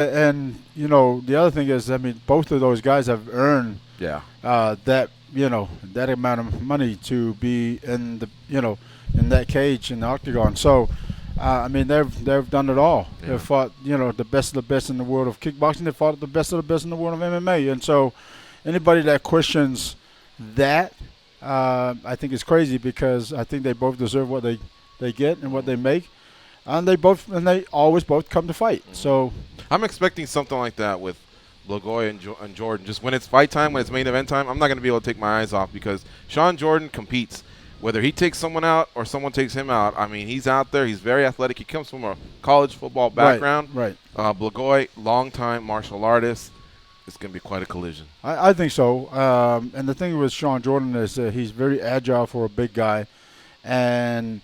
And the other thing is, I mean, both of those guys have earned Yeah. that amount of money to be in that cage in the octagon. So, I mean, they've done it all. Yeah. They've fought the best of the best in the world of kickboxing. They fought the best of the best in the world of MMA. And so, anybody that questions that, I think is crazy, because I think they both deserve what they get and what they make, and they always both come to fight. So I'm expecting something like that with Blagoy and Jordan. Just when it's fight time, when it's main event time, I'm not going to be able to take my eyes off, because Sean Jordan competes. Whether he takes someone out or someone takes him out, I mean, he's out there. He's very athletic. He comes from a college football background. Right. Blagoy, long-time martial artist. It's going to be quite a collision. I think so. And the thing with Sean Jordan is he's very agile for a big guy. And,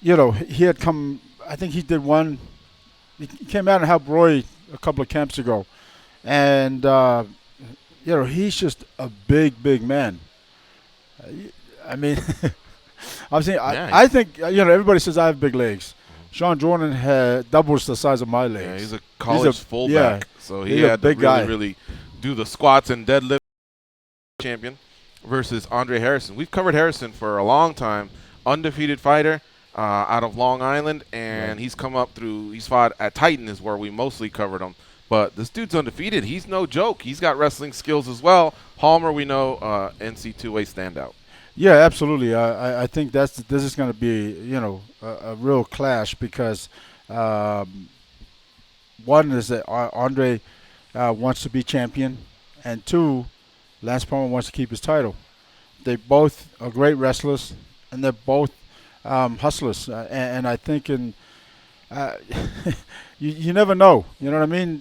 he had come, I think he did one, he came out and helped Roy a couple of camps ago. And, he's just a big, big man. I mean, I think, everybody says I have big legs. Sean Jordan had doubles the size of my legs. Yeah, he's a college fullback. So he had big to guy. really do the squats and deadlift champion versus Andre Harrison. We've covered Harrison for a long time. Undefeated fighter out of Long Island, and he's come up through – he's fought at Titan is where we mostly covered him. But this dude's undefeated. He's no joke. He's got wrestling skills as well. Palmer, we know, NC2A standout. Yeah, absolutely. I think this is going to be a real clash, because one is that Andre wants to be champion, and two, Lance Palmer wants to keep his title. They both are great wrestlers, and they're both hustlers. And I think you never know. You know what I mean?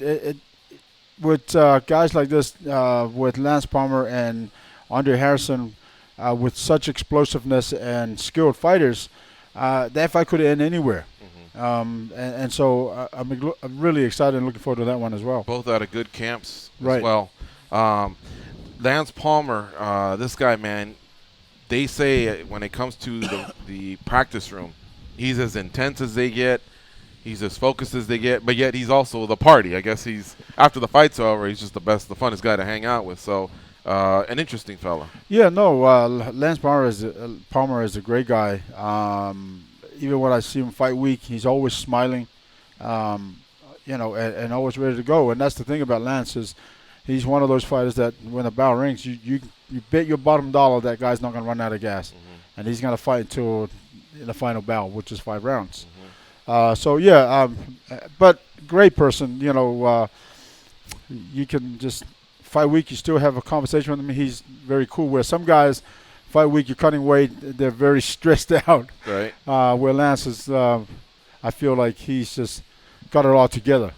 With guys like this, with Lance Palmer and Andre Harrison, with such explosiveness and skilled fighters, that fight could end anywhere. And so I'm really excited and looking forward to that one as well. Both out of good camps Right. as well. Lance Palmer, this guy, man, they say when it comes to the practice room, he's as intense as they get. He's as focused as they get, but yet he's also the party. I guess after the fight's over, he's just the funnest guy to hang out with. So an interesting fella. Yeah, no, Lance Palmer is a great guy. Even when I see him fight week, he's always smiling, and always ready to go. And that's the thing about Lance, is he's one of those fighters that when the bell rings, you bet your bottom dollar that guy's not going to run out of gas, and he's going to fight until the final bell, which is 5 rounds. But great person. You can just fight week, you still have a conversation with him. He's very cool. Where some guys, fight week, you're cutting weight, they're very stressed out. Right. Where Lance is, I feel like he's just got it all together.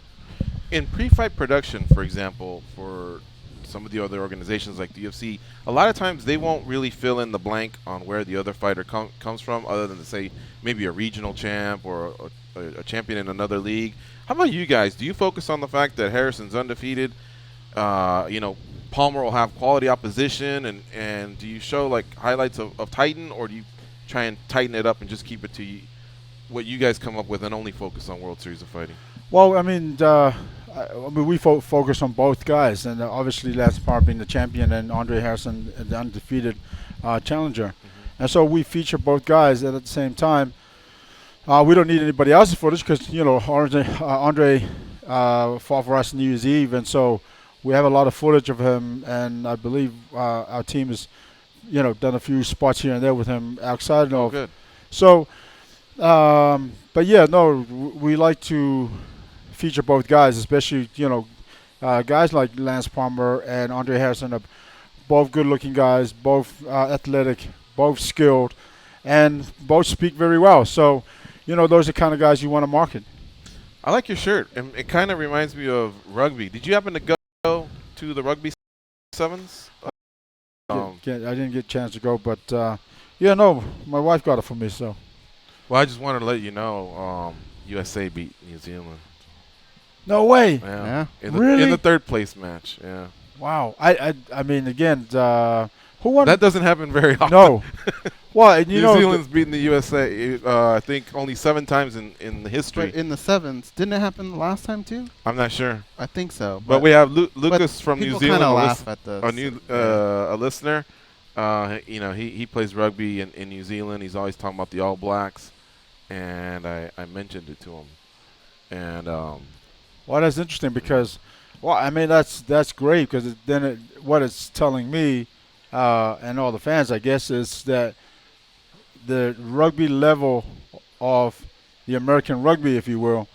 In pre-fight production, for example, for some of the other organizations like the UFC, a lot of times they won't really fill in the blank on where the other fighter comes from, other than to say maybe a regional champ or a champion in another league. How about you guys? Do you focus on the fact that Harrison's undefeated? Palmer will have quality opposition, and do you show like highlights of Titan, or do you try and tighten it up and just keep it to what you guys come up with and only focus on World Series of Fighting? Well, I mean, we focus on both guys, and obviously Lance Palmer being the champion and Andre Harrison the undefeated challenger. And so we feature both guys, and at the same time, we don't need anybody else's footage, because Andre fought for us New Year's Eve, and so we have a lot of footage of him, and I believe our team has done a few spots here and there with him outside of. Good. So, but yeah, no, we like to feature both guys, especially guys like Lance Palmer and Andre Harrison are both good-looking guys, both athletic, both skilled, and both speak very well. So, those are the kind of guys you want to market. I like your shirt. It kind of reminds me of rugby. Did you happen to go to the rugby sevens? I didn't get a chance to go, but my wife got it for me. So. Well, I just wanted to let you know USA beat New Zealand. No way. Yeah. Really? In the third place match. Yeah. Wow. I mean, again, Who won? That doesn't happen very often. No. Well, and New Zealand's beaten the USA, I think, only 7 times in the history. But in the sevens, didn't it happen last time too? I'm not sure. I think so. But we have Lucas from New Zealand, laugh at the a listener. He plays rugby in New Zealand. He's always talking about the All Blacks, and I mentioned it to him. And well, that's interesting because, well, I mean that's great because what it's telling me and all the fans, I guess, is that the rugby level of the American rugby, if you will,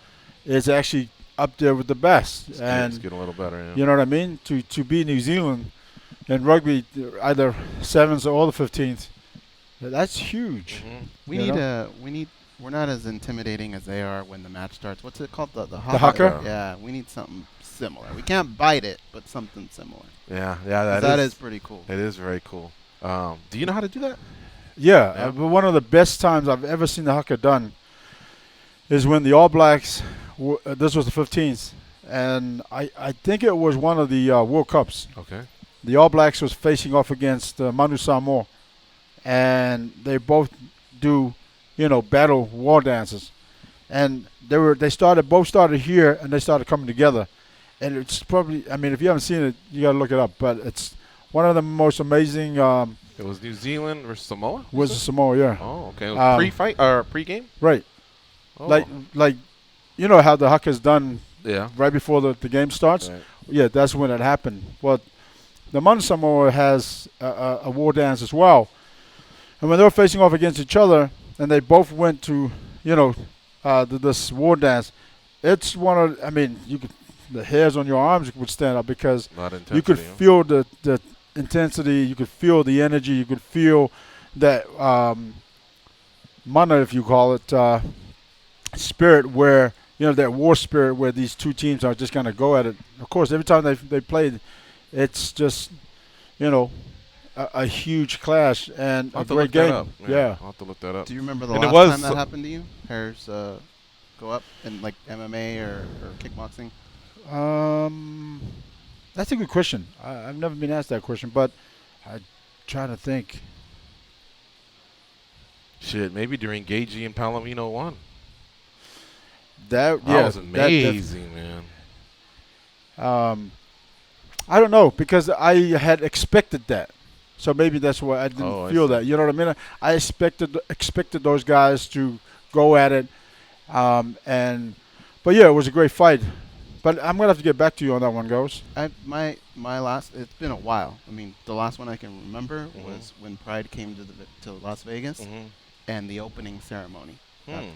is actually up there with the best. it's And getting a little better. Yeah. you know what I mean? To beat New Zealand in rugby, either sevens or the 15th, that's huge. Mm-hmm. We're not as intimidating as they are when the match starts. What's it called? The haka? Yeah, we need something similar. We can't bite it, but something similar. Yeah, That is pretty cool. It is very cool. Do you know how to do that? Yeah, but one of the best times I've ever seen the haka done is when the All Blacks, this was the 15th, and I think it was one of the World Cups. Okay. The All Blacks was facing off against Manu Samoa, and they both do, battle war dances, and both started here, and they started coming together, and it's probably, I mean, if you haven't seen it, you got to look it up, but it's one of the most amazing. It was New Zealand versus Samoa? Was Samoa, yeah. Oh, okay. It was pre-fight or pre-game? Right. Oh. Like, you know how the haka's done Yeah. right before the game starts? Right. Yeah, that's when it happened. Well, the Manu Samoa has a war dance as well. And when they were facing off against each other, and they both went to, this war dance, it's one of, I mean, the hairs on your arms would stand up because you could feel the intensity, you could feel the energy, you could feel that mana, if you call it, spirit where, that war spirit where these two teams are just going to go at it. Of course, every time they played, it's just, a huge clash and a great game. Yeah. I'll have to look that up. Do you remember the last time that happened to you? Hairs go up in like MMA or kickboxing? That's a good question. I've never been asked that question, but I try to think. Shit, maybe during Gagey and Palomino 1. That was amazing, man. I don't know because I had expected that, so maybe that's why I didn't feel that. You know what I mean? I expected those guys to go at it, but yeah, it was a great fight. But I'm gonna have to get back to you on that one, Goes. My last. It's been a while. I mean, the last one I can remember was when Pride came to Las Vegas, and the opening ceremony.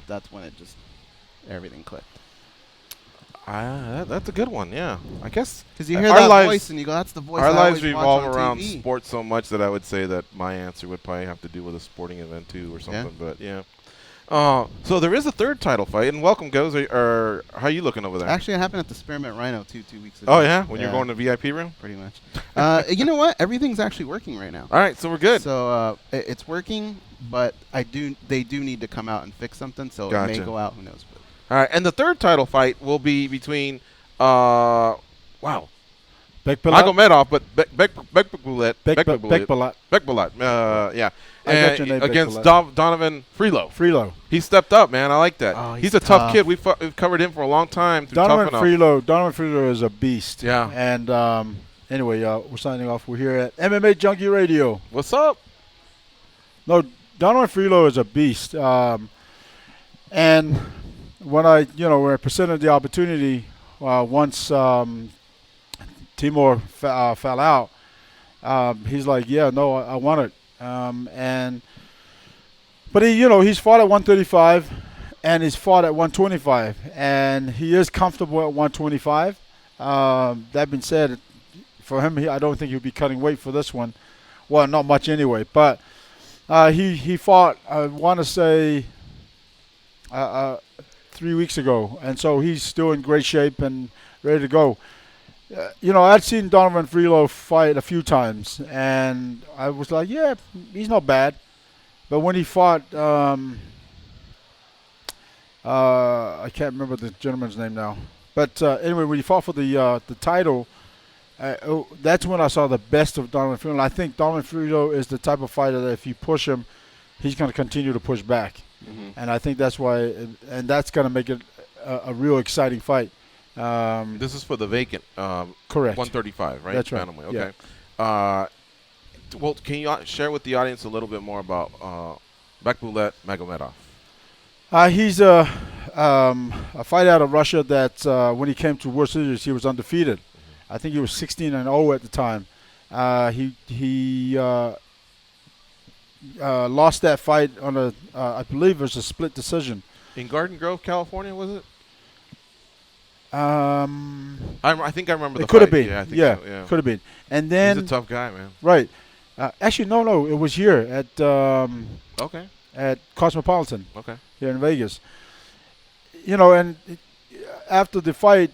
That's when it just everything clicked. That's a good one, yeah. I guess because you hear that voice and you go, "That's the voice." Our I lives always revolve watch on around TV. sports so much that I would say that my answer would probably have to do with a sporting event too, or something. Yeah. But yeah. So there is a third title fight, and welcome goes. Or how are you looking over there? Actually, it happened at the Spearmint Rhino 2 weeks ago. Oh yeah, when you're going to VIP room. Pretty much. You know what? Everything's actually working right now. All right, so we're good. So it's working, but they do need to come out and fix something. So it may go out. Who knows? But. All right, and the third title fight will be between Magomedov, but Bekbalat. Yeah. Against Donovan Freelo. He stepped up, man. I like that. Oh, he's a tough kid. We've covered him for a long time. Donovan Freelo is a beast. Yeah. And anyway, we're signing off. We're here at MMAjunkie Radio. What's up? No, Donovan Freelo is a beast. And when when I presented the opportunity, once Timur fell out, he's like, yeah, no, I want it. But he's fought at 135 and he's fought at 125 and he is comfortable at 125. That being said, for him, I don't think he'll be cutting weight for this one. Well, not much anyway, but he fought, I want to say, 3 weeks ago, and so he's still in great shape and ready to go. I'd seen Donovan Freelo fight a few times, and I was like, yeah, he's not bad. But when he fought, I can't remember the gentleman's name now. But anyway, when he fought for the title, that's when I saw the best of Donovan Frito. And I think Donovan Frito is the type of fighter that if you push him, he's going to continue to push back. Mm-hmm. And I think that's why, and that's going to make it a real exciting fight. This is for the vacant. Correct. 135, right? That's right. Bantamweight. Okay. Yeah. Well, can you share with the audience a little bit more about Mayweather-McGregor? He's a fight out of Russia that when he came to World Series, he was undefeated. I think he was 16-0 at the time. He lost that fight on I believe it was a split decision. In Garden Grove, California, was it? I think I remember the fight. could have been. Yeah, I think yeah, so, yeah. could have been. And then he's a tough guy, man. Right. Actually, no, it was here Okay. at Cosmopolitan Okay. here in Vegas. And after the fight,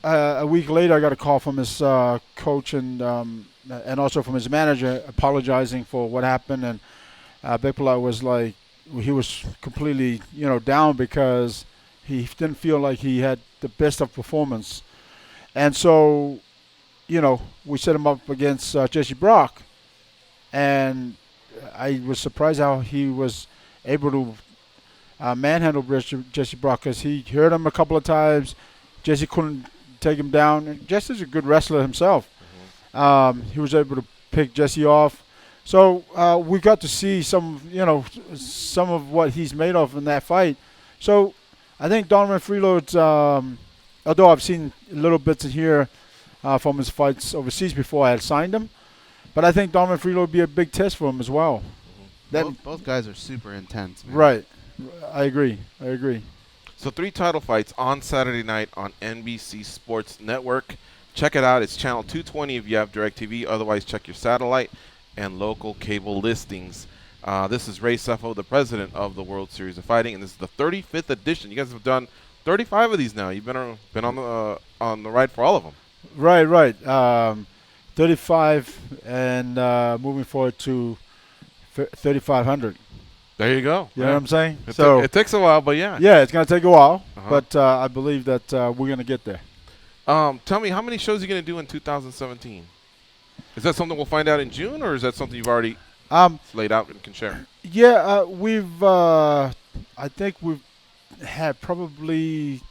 a week later, I got a call from his coach and also from his manager apologizing for what happened. And Bekpala was like, he was completely, down because he didn't feel like he had the best of performance. And so, we set him up against Jesse Brock. And I was surprised how he was able to manhandle Jesse Brock because he hurt him a couple of times. Jesse couldn't take him down. And Jesse's a good wrestler himself. Mm-hmm. He was able to pick Jesse off. So we got to see some of what he's made of in that fight. So I think Donovan Freeload's, although I've seen little bits in here from his fights overseas before I had signed him, but I think Donovan Freeload would be a big test for him as well. Both guys are super intense, man. Right. I agree. So 3 title fights on Saturday night on NBC Sports Network. Check it out. It's channel 220 if you have DirecTV. Otherwise, check your satellite and local cable listings. This is Ray Sefo, the president of the World Series of Fighting, and this is the 35th edition. You guys have done 35 of these now. You've been on the ride for all of them. Right. 35 and moving forward to 3,500. There you go. You know what I'm saying? It takes a while, but yeah. Yeah, it's going to take a while, Uh-huh. but I believe that we're going to get there. Tell me, how many shows are you going to do in 2017? Is that something we'll find out in June, or is that something you've already laid out and can share? Yeah, I think we've had probably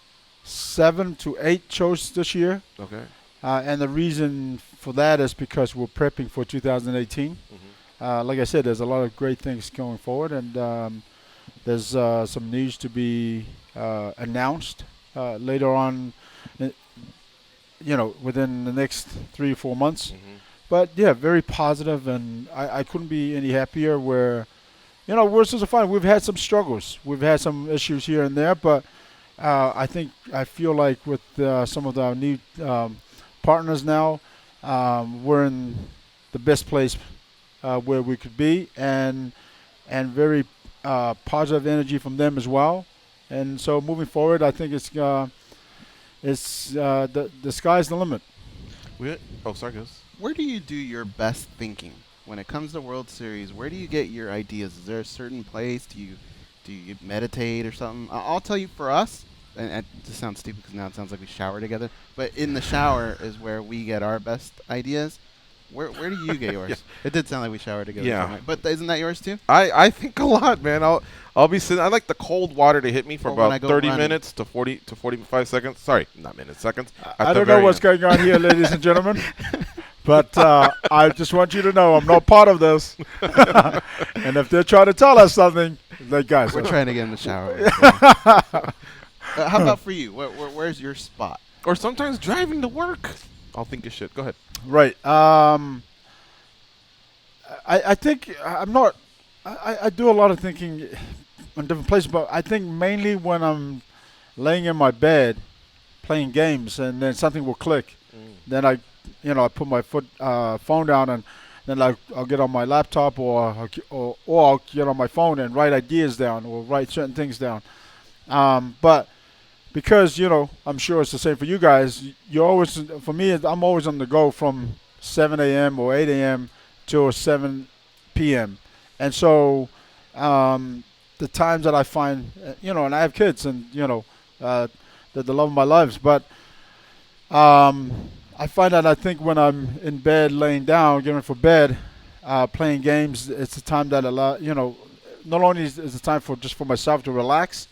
7 to 8 shows this year. Okay. And the reason for that is because we're prepping for 2018. Mm-hmm. Like I said, there's a lot of great things going forward, and there's some news to be announced later on, within the next 3 or 4 months. Mm-hmm. But, yeah, very positive, and I couldn't be any happier where, World Series of Fighting, we've had some struggles. We've had some issues here and there, but I feel like with some of our new partners now, we're in the best place where we could be, and very positive energy from them as well. And so moving forward, I think the sky's the limit. Sorry, Gus. Where do you do your best thinking when it comes to World Series? Where do you get your ideas? Is there a certain place? Do you meditate or something? I'll tell you, for us, and it just sounds stupid because now it sounds like we shower together, but in the shower is where we get our best ideas. Where do you get yours? Yeah. It did sound like we showered together. Yeah. But isn't that yours too? I think a lot, man. I'll be sitting. I like the cold water to hit me for Or when I about go 30 running. minutes to 45 seconds. Sorry, not minutes, seconds. I don't know what's going on here, ladies and gentlemen, but I just want you to know I'm not part of this. And if they're trying to tell us something, guys, We're trying to get in the shower. How about for you? Where's your spot? Or sometimes driving to work. I'll think of shit. Go ahead. Right. I think I'm not. I do a lot of thinking in different places, but I think mainly when I'm laying in my bed playing games, and then something will click. Then I put my phone down, and then I'll get on my laptop, or I'll get on my phone and write ideas down, or write certain things down. But because I'm sure it's the same for you guys. For me, I'm always on the go from 7 a.m. or 8 a.m. till 7 p.m. And so the times that I find, and I have kids, and they're the love of my lives. But I find that I think when I'm in bed, laying down, getting for bed, playing games, it's a time that not only is it time for just for myself to relax,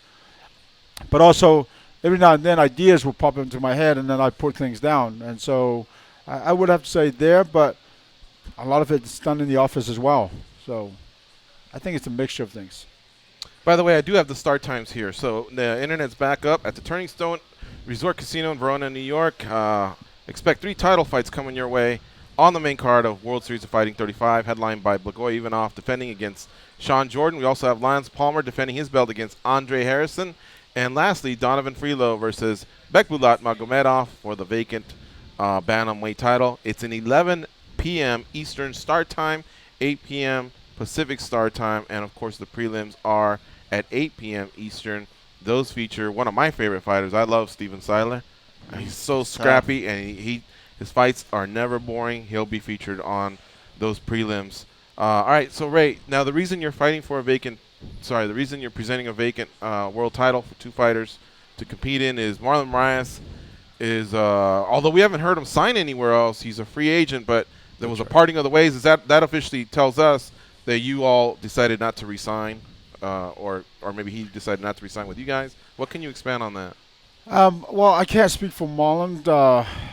but also every now and then ideas will pop into my head, and then I put things down. And so I would have to say there, but a lot of it's done in the office as well. So I think it's a mixture of things. By the way, I do have the start times here. So the internet's back up at the Turning Stone Resort Casino in Verona, New York. Expect 3 title fights coming your way on the main card of World Series of Fighting 35, headlined by Blagoy Ivanov defending against Sean Jordan. We also have Lance Palmer defending his belt against Andre Harrison. And lastly, Donovan Freelo versus Bekbulat Magomedov for the vacant bantamweight title. It's an 11 p.m. Eastern start time, 8 p.m. Pacific start time, and of course the prelims are at 8 p.m. Eastern. Those feature one of my favorite fighters. I love Steven Seiler. He's so scrappy, and his fights are never boring. He'll be featured on those prelims. All right, so Ray, now the reason you're the reason you're presenting a vacant world title for 2 fighters to compete in is Marlon Moraes is, although we haven't heard him sign anywhere else, he's a free agent, but there was a parting of the ways. Is that officially tells us that you all decided not to resign, or maybe he decided not to resign with you guys? What can you expand on that? Well, I can't speak for Marlon,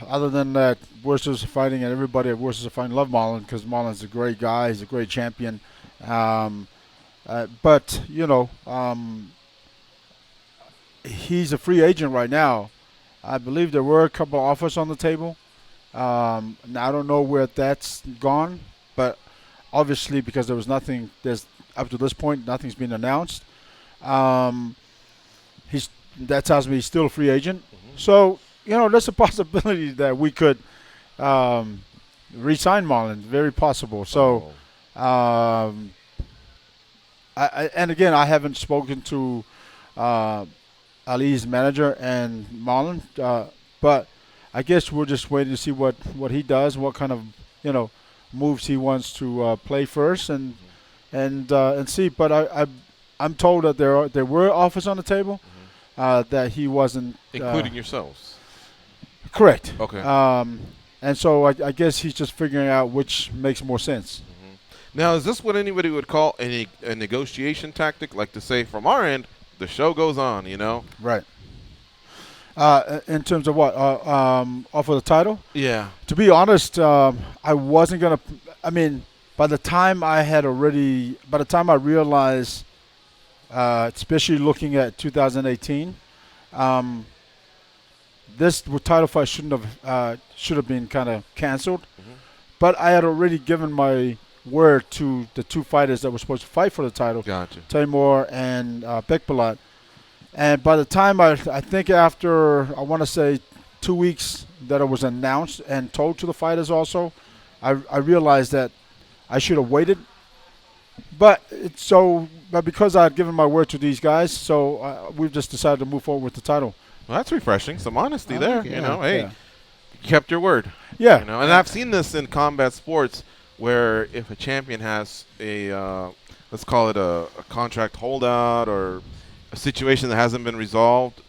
other than that Worcesters Fighting and everybody at Worcesters Fighting love Marlon because Marlon's a great guy. He's a great champion. But, he's a free agent right now. I believe there were a couple of offers on the table. Now, I don't know where that's gone, but obviously because there was nothing, up to this point, nothing's been announced. That tells me he's still a free agent. Mm-hmm. So, there's a possibility that we could re-sign Marlon. Very possible. So, and again, I haven't spoken to Ali's manager and Marlon, but I guess we're just waiting to see what he does, what kind of moves he wants to play first, and see. But I'm told that there were offers on the table. That he wasn't, including yourselves. Correct. Okay. And so I guess he's just figuring out which makes more sense. Mm-hmm. Now, is this what anybody would call a negotiation tactic? Like to say, from our end, the show goes on, Right. In terms of what? Offer the title? Yeah. To be honest, I wasn't gonna. I mean, by the time I realized. Especially looking at 2018, this title fight should have been kind of canceled. Mm-hmm. But I had already given my word to the 2 fighters that were supposed to fight for the title, Gotcha. Timur and Bekbulat. And by the time I think after, I want to say 2 weeks that it was announced and told to the fighters also, I realized that I should have waited. But because I had given my word to these guys, so we've just decided to move forward with the title. Well, that's refreshing. Some honesty there. Hey, you kept your word. Yeah. And I've seen this in combat sports where if a champion has a, let's call it a contract holdout or a situation that hasn't been resolved,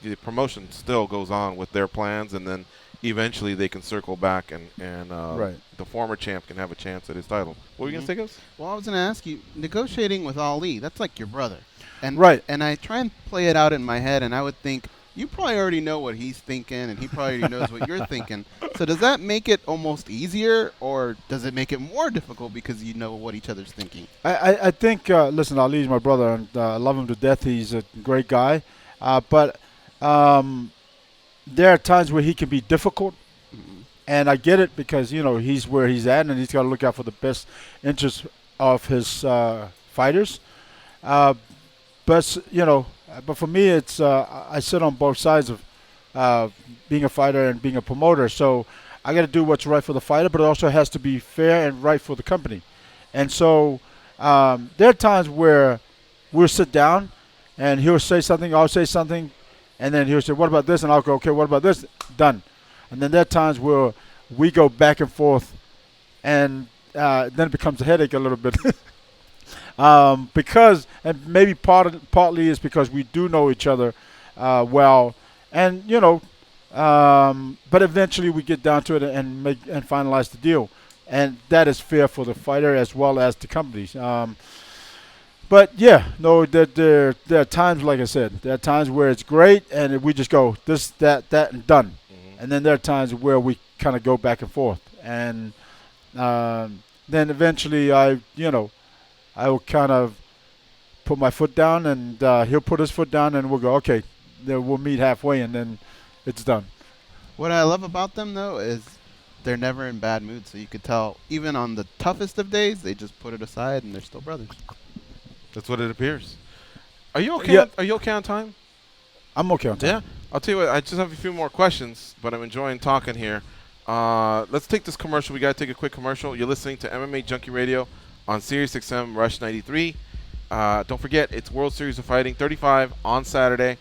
the promotion still goes on with their plans, and then eventually they can circle back and right. The former champ can have a chance at his title. What were you going to say, Gus? Well, I was going to ask you, negotiating with Ali, that's like your brother. And right. And I try and play it out in my head, and I would think, you probably already know what he's thinking, and he probably already knows what you're thinking. So does that make it almost easier, or does it make it more difficult because you know what each other's thinking? I think, listen, Ali's my brother, and I love him to death. He's a great guy. But there are times where he can be difficult. And I get it because, he's where he's at, and he's got to look out for the best interests of his fighters. But for me, it's I sit on both sides of being a fighter and being a promoter. So I got to do what's right for the fighter, but it also has to be fair and right for the company. And so there are times where we'll sit down, and he'll say something, I'll say something, and then he'll say, what about this? And I'll go, okay, what about this? Done. And then there are times where we go back and forth, and then it becomes a headache a little bit. Because, and maybe partly is because we do know each other well. And, But eventually we get down to it and make and finalize the deal, and that is fair for the fighter as well as the companies. But yeah, no, there are times, like I said, there are times where it's great and we just go this, that, and done, and then there are times where we kind of go back and forth, and then eventually I will kind of put my foot down, and he'll put his foot down, and we'll go, okay, then we'll meet halfway, and then it's done. What I love about them, though, is they're never in bad moods. So you could tell, even on the toughest of days, they just put it aside and they're still brothers. That's what it appears. Are you okay? Yeah. Are you okay on time? I'm okay on time. Yeah. I'll tell you what. I just have a few more questions, but I'm enjoying talking here. Let's take this commercial. We gotta take a quick commercial. You're listening to MMA Junkie Radio on Sirius XM Rush 93. Don't forget, it's World Series of Fighting 35 on Saturday.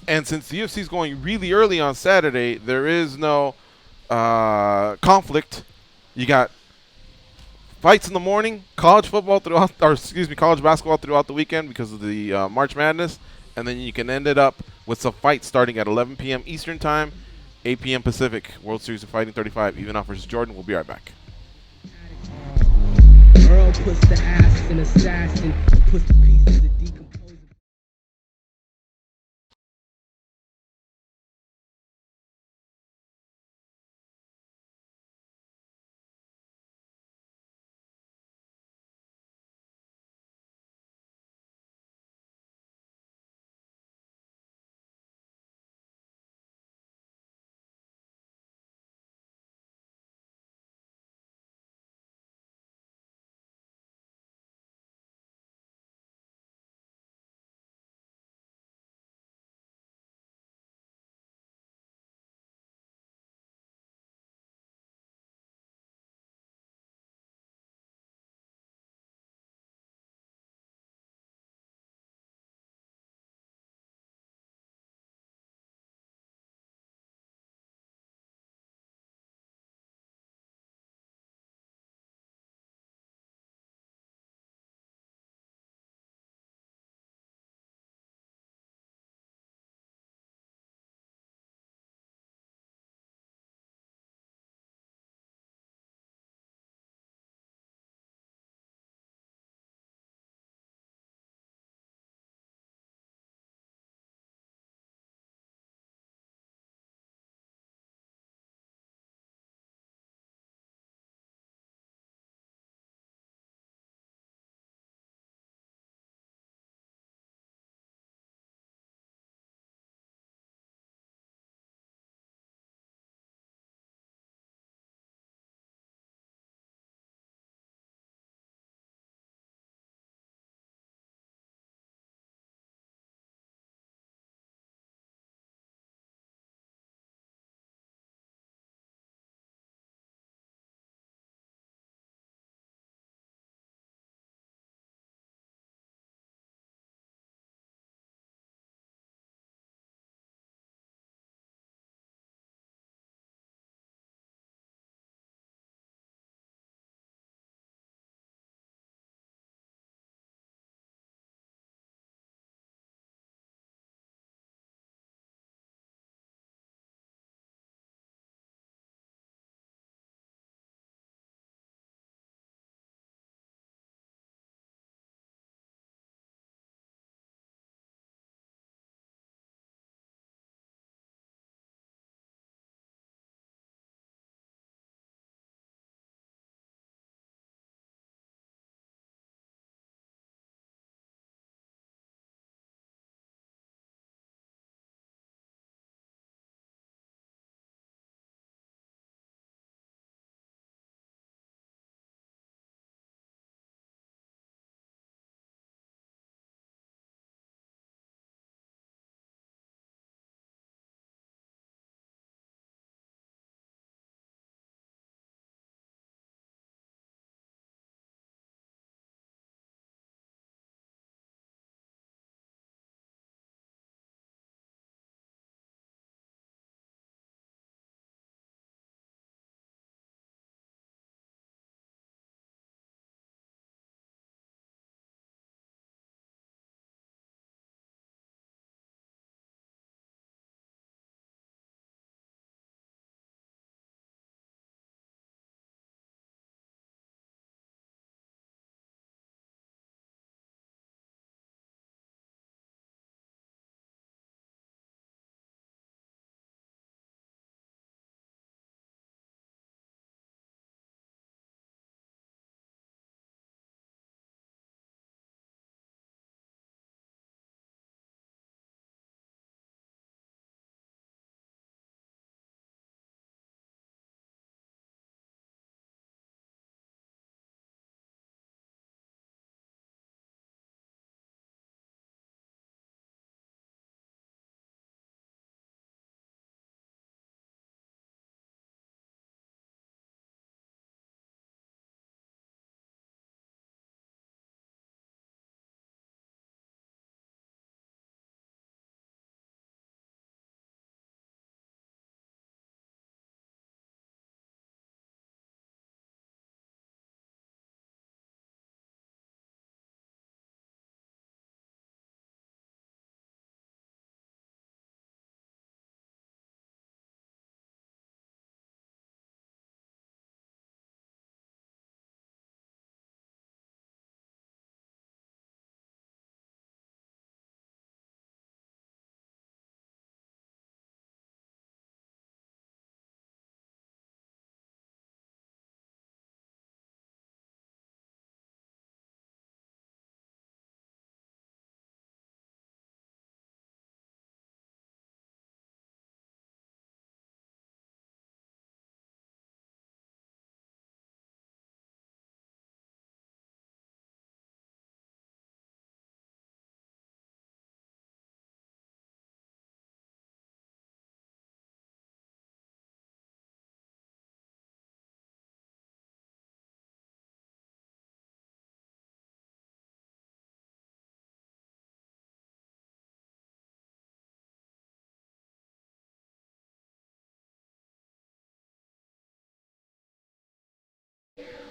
And since the UFC is going really early on Saturday, there is no conflict. You got fights in the morning, college football throughout, or excuse me, college basketball throughout the weekend because of the March Madness, and then you can end it up with some fights starting at 11 p.m. Eastern Time, 8 p.m. Pacific. World Series of Fighting 35, Evenoff versus Jordan. We'll be right back. Earl puts the ass in assassin, puts the pieces of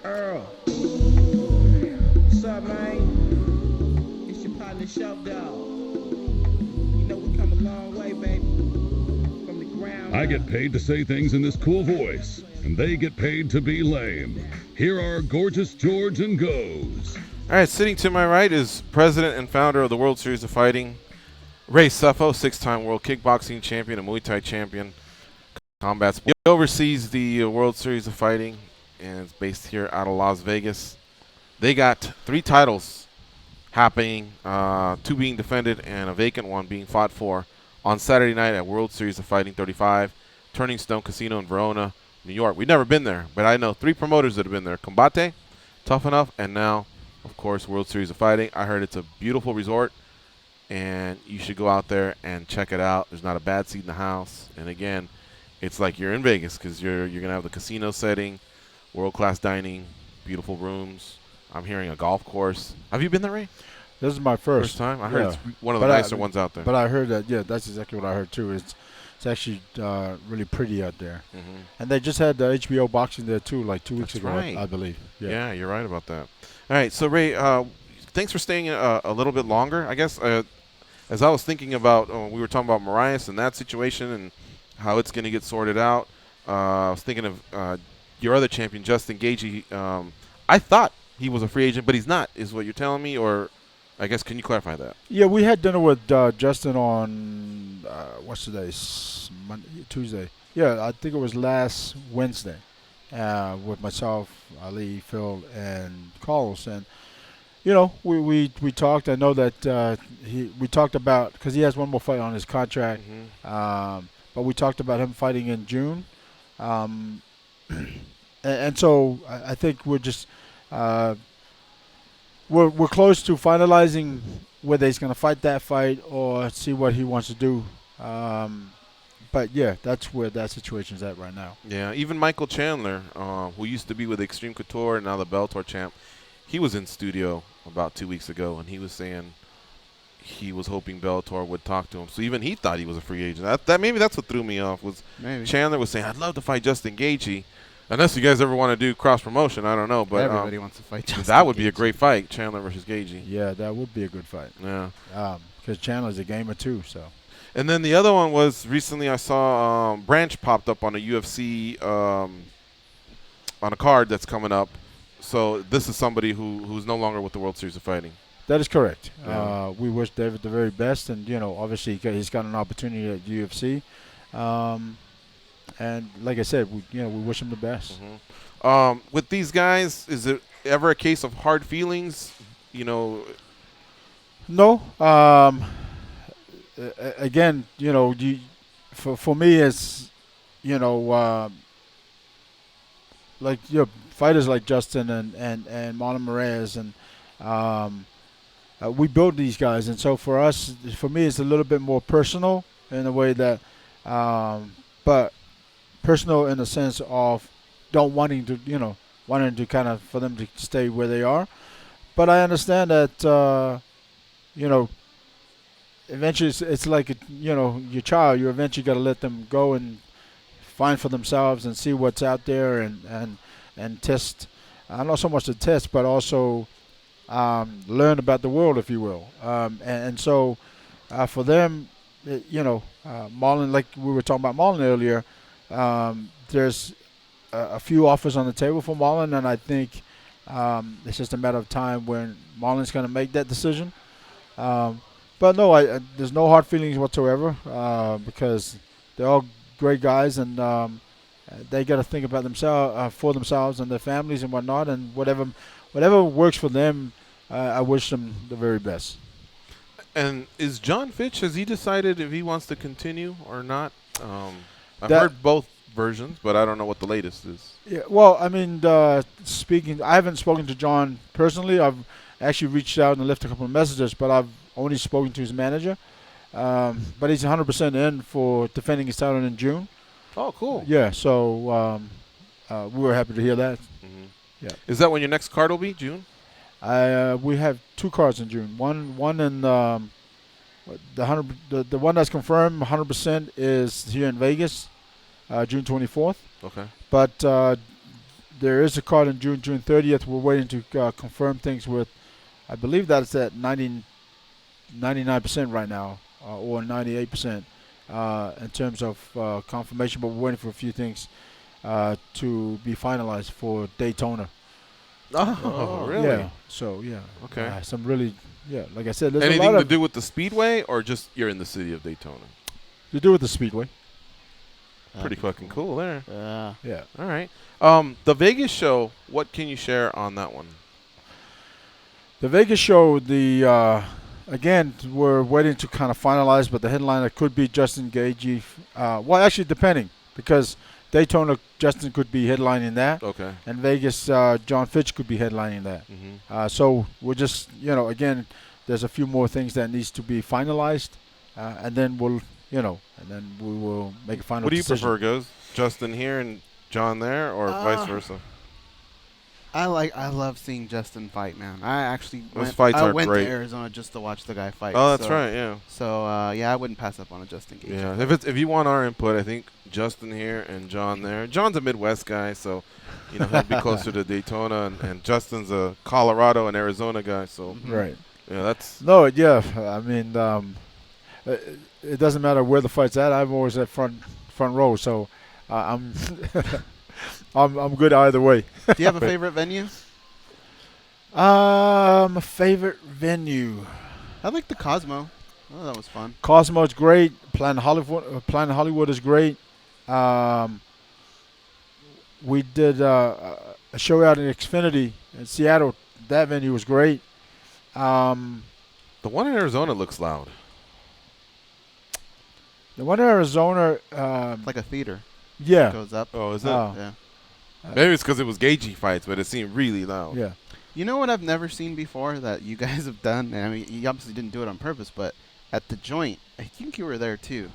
Earl. What's up, man? It's your partner, Shelf Dog. You know we come a long way, baby. From the ground I up. get paid to say things in this cool voice, and they get paid to be lame. Here are Gorgeous George and Goes. All right, sitting to my right is president and founder of the World Series of Fighting, Ray Sefo, 6-time world kickboxing champion, a Muay Thai champion, combat sport. He oversees the World Series of Fighting, and it's based here out of Las Vegas. They got 3 titles happening, 2 being defended and a vacant one being fought for on Saturday night at World Series of Fighting 35, Turning Stone Casino in Verona, New York. We've never been there, but I know 3 promoters that have been there. Combate, Tough Enough, and now, of course, World Series of Fighting. I heard it's a beautiful resort, and you should go out there and check it out. There's not a bad seat in the house. And, again, it's like you're in Vegas because you're going to have the casino setting, world-class dining, beautiful rooms. I'm hearing a golf course. Have you been there, Ray? This is my first Time? I heard yeah. it's one of the But nicer ones out there. But I heard that, yeah, that's exactly what I heard too. It's actually really pretty out there. Mhm. And they just had the HBO boxing there too, like 2 weeks That's ago, right. I believe. Yeah, you're right about that. All right, so Ray, thanks for staying a little bit longer. I guess as I was thinking about, we were talking about Marias and that situation and how it's going to get sorted out. I was thinking of your other champion, Justin Gaethje. I thought he was a free agent, but he's not, is what you're telling me, or I guess can you clarify that? Yeah, we had dinner with Justin on what's today? Monday, Tuesday. Yeah, I think it was last Wednesday with myself, Ali, Phil, and Carlos. And you know, we talked. I know that we talked about because he has one more fight on his contract. But we talked about him fighting in June, and so I think we're just. We're close to finalizing whether he's going to fight that fight or see what he wants to do. But, yeah, that's where that situation's at right now. Yeah, even Michael Chandler, who used to be with Extreme Couture and now the Bellator champ, he was in studio about 2 weeks ago, and he was saying he was hoping Bellator would talk to him. So even he thought he was a free agent. That maybe that's what threw me off was Maybe. Chandler was saying, I'd love to fight Justin Gaethje. Unless you guys ever want to do cross-promotion, I don't know. But Everybody wants to fight Justin that would be a Gaethje. great fight, Chandler versus Gaethje. Yeah, that would be a good fight. Yeah. Because Chandler's a gamer, too. So And then the other one was recently I saw Branch popped up on a UFC on a card that's coming up. So this is somebody who's no longer with the World Series of Fighting. that is correct. Yeah. We wish David the very best. And, you know, obviously he's got an opportunity at UFC. And like I said, we wish him the best. With these guys, is it ever a case of hard feelings? You know, No. Again, you know, for me, it's, you know, like fighters like Justin and Marlon Moraes and we build these guys, and so for me, it's a little bit more personal in a way that, but personal in the sense of wanting to kind of for them to stay where they are, but I understand that you know. Eventually, it's like your child. You eventually got to let them go and find for themselves and see what's out there and test. Not so much to test, but also learn about the world, if you will. And so for them, Marlon, like we were talking about Marlon earlier, there's a few offers on the table for Marlon, and I think it's just a matter of time when Marlon's going to make that decision. But no, there's no hard feelings whatsoever because they're all great guys, and they got to think about themselves, for themselves and their families and whatnot, and whatever works for them. I wish them the very best. and is John Fitch, has he decided if he wants to continue or not? I've heard both versions, but I don't know what the latest is. Yeah, well, I mean, I haven't spoken to John personally. I've actually reached out and left a couple of messages, but I've only spoken to his manager. But he's 100% in for defending his title in June. Oh, cool. Yeah, so we were happy to hear that. Yeah. Is that when your next card will be, June? We have 2 cards in June. One in the one that's confirmed 100% is here in Vegas, June 24th. Okay. But there is a card in June 30th. We're waiting to confirm things with. I believe that's at 99% right now, or 98% in terms of confirmation. But we're waiting for a few things to be finalized for Daytona. Oh, really? Yeah. So yeah. Okay. Some really, yeah. Like I said, there's a Anything lot to of do with the Speedway, or just you're in the city of Daytona? to do with the Speedway. Pretty fucking cool there. Yeah. Yeah. All right. The Vegas show, what can you share on that one? The Vegas show, again, we're waiting to kind of finalize, but the headliner could be Justin Gagey. Well, actually, depending, because Daytona, Justin could be headlining that, Okay. and Vegas, John Fitch could be headlining that. Mm-hmm. So we're just, again, there's a few more things that needs to be finalized, and then we will make a final What do you decision. prefer, Goes? Justin here and John there, or vice versa? I love seeing Justin fight, man. I actually Those fights are went great. to Arizona just to watch the guy fight. Oh, that's so, right, yeah. So yeah, I wouldn't pass up on a Justin Gage. Yeah, if you want our input, I think Justin here and John there. John's a Midwest guy, so he'll be closer to Daytona, and Justin's a Colorado and Arizona guy, so Right. yeah, that's No, yeah. I mean, it doesn't matter where the fight's at. I'm always at front row, so I'm I'm good either way. Do you have a favorite venue? Favorite venue. I like the Cosmo. Oh, that was fun. Cosmo's great. Planet Hollywood is great. We did a show out in Xfinity in Seattle. That venue was great. the one in Arizona looks loud. The one in Arizona, It's like a theater. yeah. It goes up. Oh, is it? Yeah. Maybe it's because it was Gagey fights, but it seemed really loud. Yeah. You know what I've never seen before that you guys have done? And I mean, you obviously didn't do it on purpose, but at the joint, I think you were there too.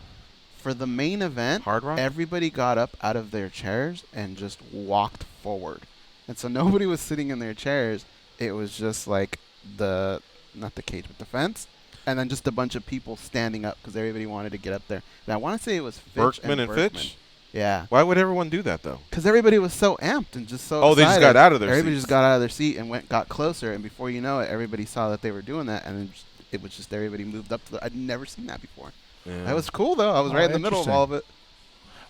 For the main event, Hard Rock? everybody got up out of their chairs and just walked forward. And so nobody was sitting in their chairs. It was just like not the cage, but the fence. And then just a bunch of people standing up because everybody wanted to get up there. And I want to say it was Fitch Berkman and Berkman. Fitch? Yeah. Why would everyone do that, though? Because everybody was so amped and just so Oh, they just excited. got out of their Everybody seats. just got out of their seat and got closer. And before you know it, everybody saw that they were doing that. And it was just everybody moved up. I'd never seen that before. Yeah. That was cool, though. I was right in the middle of interesting. all of it.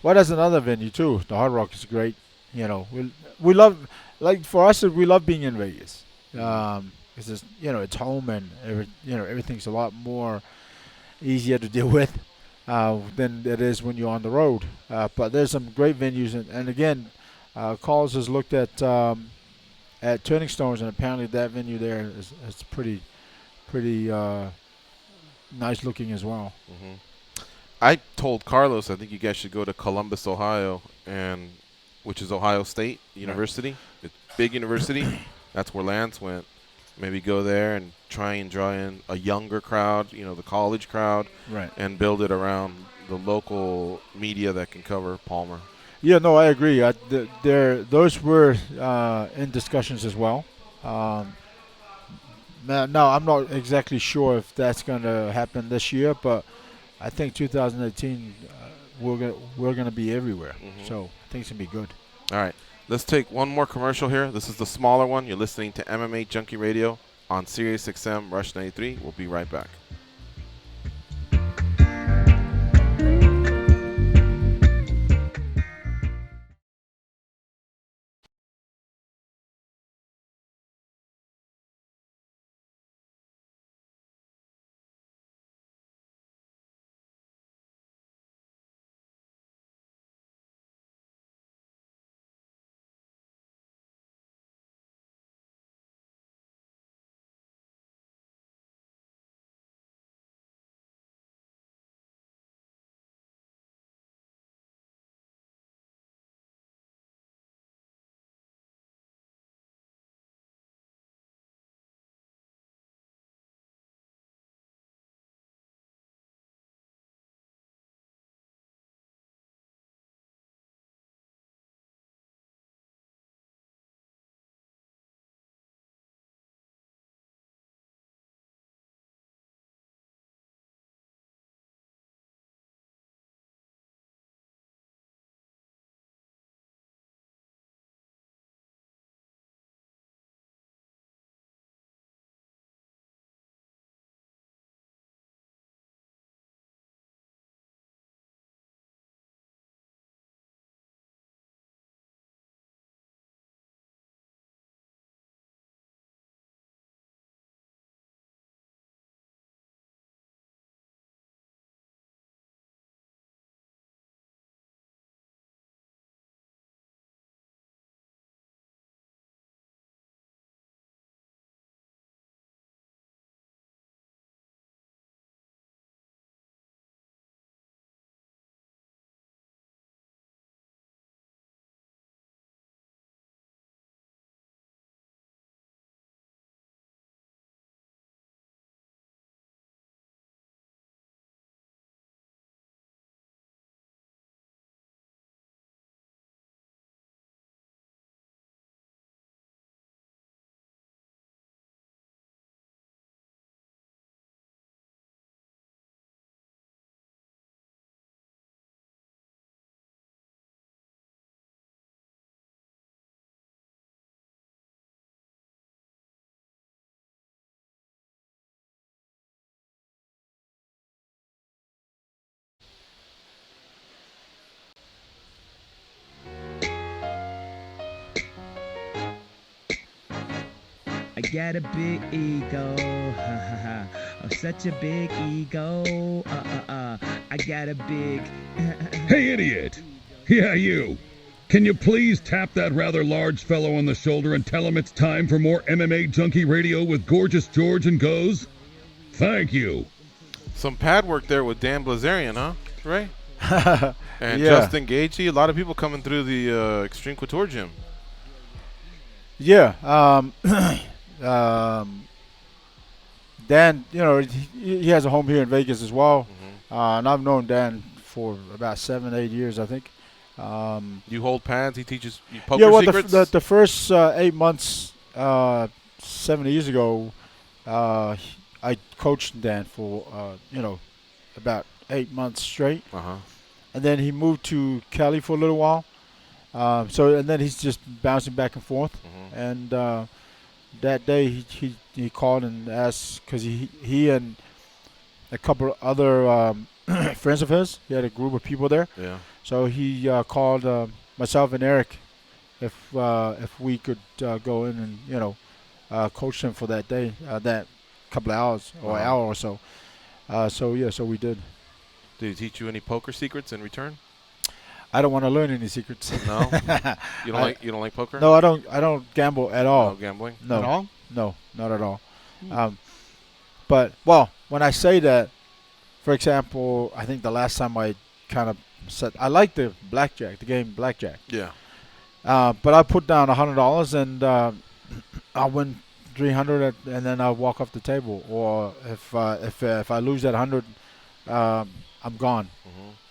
Well, that's another venue too. The Hard Rock is great. We love, like for us, we love being in Vegas. Because it's home and everything's a lot more easier to deal with than it is when you're on the road. But there's some great venues, and again, Carlos has looked at Turning Stones, and apparently that venue there is pretty nice looking as well. Mm-hmm. I told Carlos I think you guys should go to Columbus, Ohio, which is Ohio State University. It's a big university. That's where Lance went. Maybe go there and try and draw in a younger crowd, the college crowd, Right. and build it around the local media that can cover Palmer. Yeah, no, I agree. Those were in discussions as well. Now, I'm not exactly sure if that's going to happen this year, but I think 2018 we're gonna be everywhere. Mhm. So I think it's gonna be good. All right, let's take one more commercial here. This is the smaller one. You're listening to MMAjunkie Radio on Sirius XM Rush 93. We'll be right back. got a big ego, ha ha ha. Oh, such a big ego, I got a big. Hey, idiot! Yeah, you! Can you please tap that rather large fellow on the shoulder and tell him it's time for more MMA Junkie Radio with Gorgeous George and Goes? Thank you. Some pad work there with Dan Blazarian, huh? Right? And Yeah. Justin Gaethje. A lot of people coming through the Extreme Couture gym. Yeah. Dan, he has a home here in Vegas as well. And I've known Dan for about 7-8 years, I think. You hold pads. He teaches you poker Yeah, well, secrets. the first 8 months, 7 years ago, I coached Dan for, about 8 months straight. Uh-huh. And then he moved to Cali for a little while. And then he's just bouncing back and forth. And that day he called and asked, because he and a couple of other friends of his, he had a group of people there. Yeah. So he called myself and Eric if we could go in and coach him for that day, that couple of hours or hour or so. So we did. Did he teach you any poker secrets in return? I don't want to learn any secrets. No. You don't like poker? No, I don't gamble at all. No gambling. No. At all? No, not at all. But when I say that, for example, I think the last time I kind of said I like the game blackjack. Yeah. But I put down $100 and I win 300 and then I walk off the table. Or if I lose that 100, I'm gone.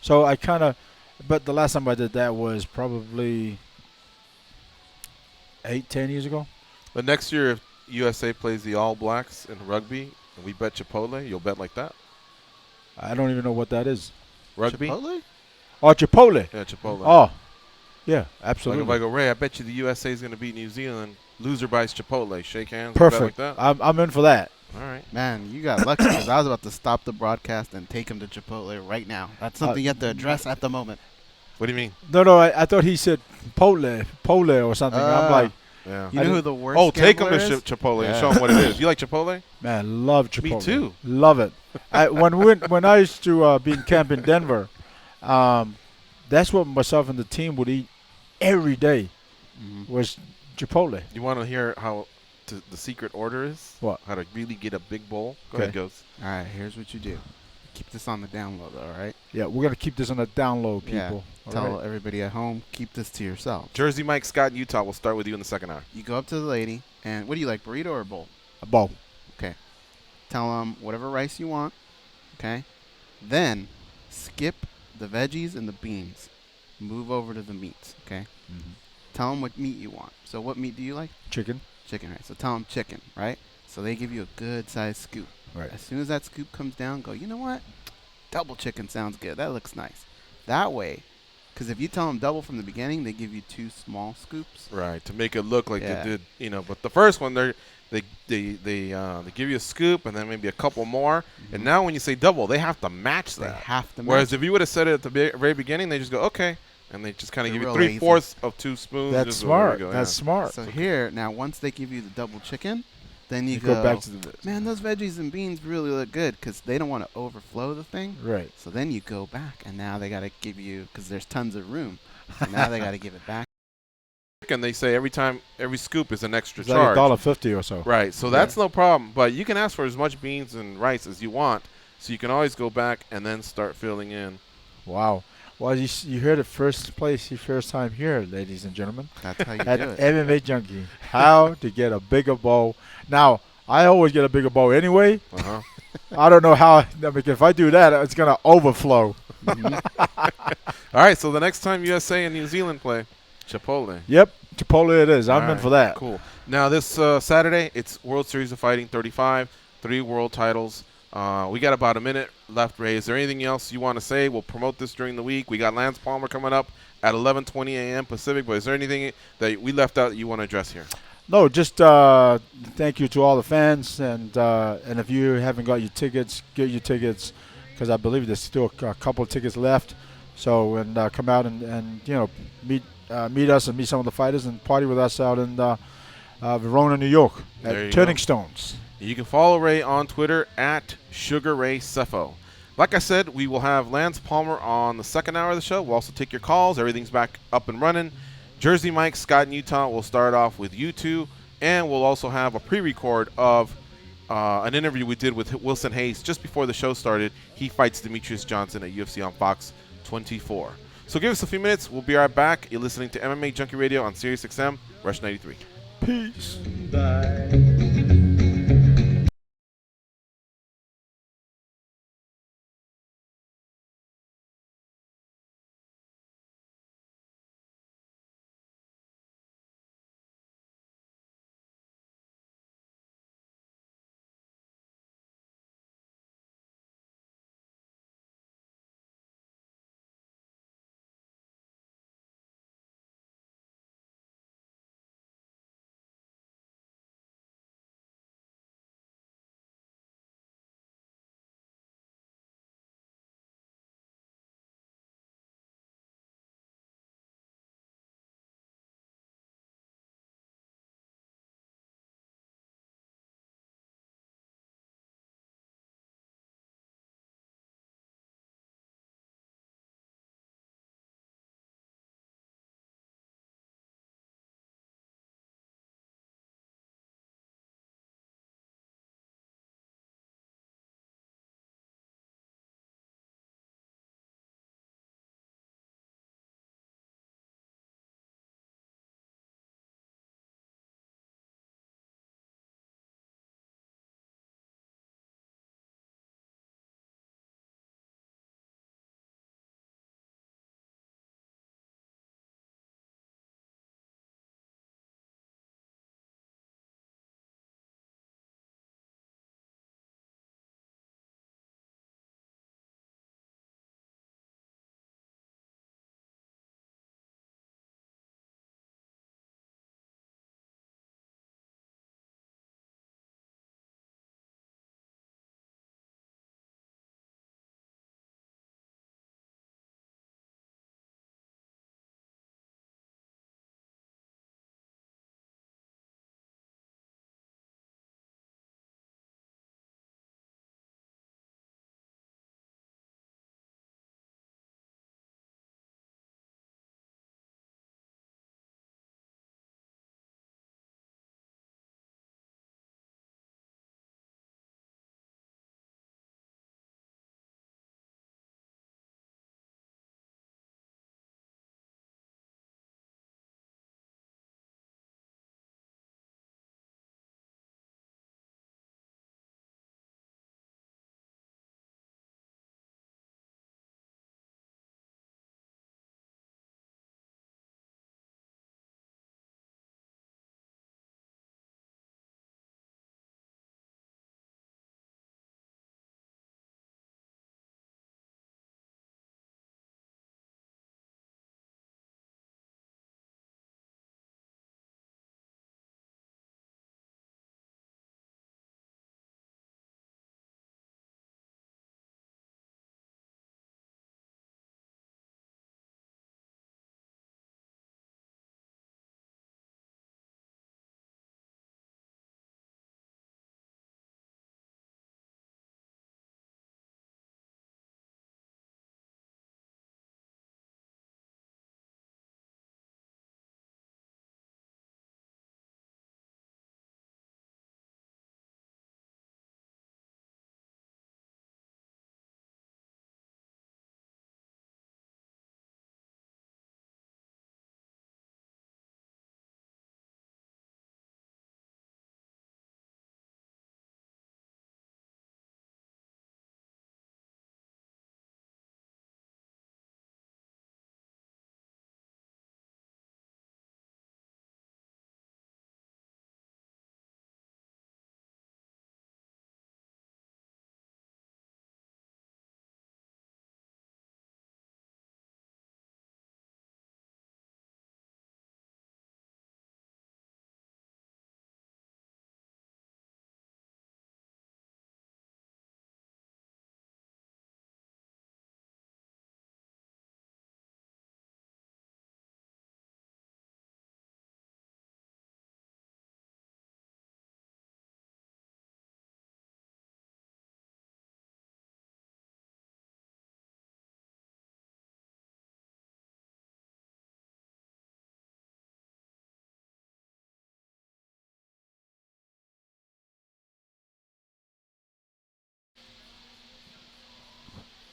So I kind of. But the last time I did that was probably 8-10 years ago. But next year, if USA plays the All Blacks in rugby, and we bet Chipotle, you'll bet like that? I don't even know what that is. Rugby? Chipotle? Oh, Chipotle. Yeah, Chipotle. Oh, yeah, Like absolutely. if I go, Ray, I bet you the USA is going to beat New Zealand. Loser buys Chipotle. Shake hands. Bet Perfect. like that? I'm in for that. All right. Man, you got lucky because I was about to stop the broadcast and take him to Chipotle right now. That's something you have to address at the moment. What do you mean? No, I thought he said pole or something. I'm like, Yeah. You know who the worst Oh, take him to gambler is? Chipotle and Yeah. show him what it is. You like Chipotle? man, love Chipotle. Me too. Love it. When I used to be in camp in Denver, that's what myself and the team would eat every day was Chipotle. You want to hear how the secret order is? What? How to really get a big bowl? Go Okay. ahead, Ghost. All right, here's what you do. Keep this on the download, all right? Yeah, we're gonna keep this on the download, people. Yeah. Tell everybody at home, keep this to yourself. Jersey Mike Scott in Utah. We'll start with you in the second hour. You go up to the lady, and what do you like, burrito or bowl? A bowl. Okay. Tell them whatever rice you want, okay? Then skip the veggies and the beans. Move over to the meats, okay? Tell them what meat you want. So what meat do you like? Chicken. Chicken, right? So tell them chicken, right? So they give you a good-sized scoop. Right. As soon as that scoop comes down, go, you know what? Double chicken sounds good. That looks nice. That way, because if you tell them double from the beginning, they give you 2 small scoops. Right, to make it look like Yeah. it did, But the first one, they give you a scoop and then maybe a couple more. And now when you say double, they have to match They that. have to Whereas match. if you would have said it at the very beginning, they just go, okay. And they just kind of They're give you real lazy. 3/4 of 2 spoons. That's just smart. there you go, That's smart. So here, now once they give you the double chicken, then you go back to the man, those veggies and beans really look good because they don't want to overflow the thing. right. So then you go back, and now they got to give you, because there's tons of room. So now they got to give it back. And they say every scoop is an extra It's like charge. $1.50 or so. Right, so that's no problem. But you can ask for as much beans and rice as you want. So you can always go back and then start filling in. Wow. Well, you heard it first time here, ladies and gentlemen. That's how you At do it. MMA Junkie, how to get a bigger bowl. Now, I always get a bigger bowl anyway. Uh-huh. I don't know how. If I do that, it's gonna overflow. All right, so the next time USA and New Zealand play, Chipotle. Yep, Chipotle it is. I'm All in right, for that. Cool. Now, this Saturday, it's World Series of Fighting 35, 3 world titles. We got about a minute left, Ray. Is there anything else you want to say? We'll promote this during the week. We got Lance Palmer coming up at 11:20 a.m. Pacific. But is there anything that we left out that you want to address here? No, just thank you to all the fans, and if you haven't got your tickets, get your tickets, because I believe there's still a couple of tickets left. So come out and meet us and meet some of the fighters and party with us out in Verona, New York, There you at Turning go. Stones. You can follow Ray on Twitter at Sugar Ray Sefo. Like I said, we will have Lance Palmer on the second hour of the show. We'll also take your calls. Everything's back up and running. Jersey Mike, Scott, and Utah will start off with you two, and we'll also have a pre-record of an interview we did with Wilson Hayes just before the show started. He fights Demetrius Johnson at UFC on Fox 24. So give us a few minutes. We'll be right back. You're listening to MMA Junkie Radio on SiriusXM, Rush 93. Peace. Bye.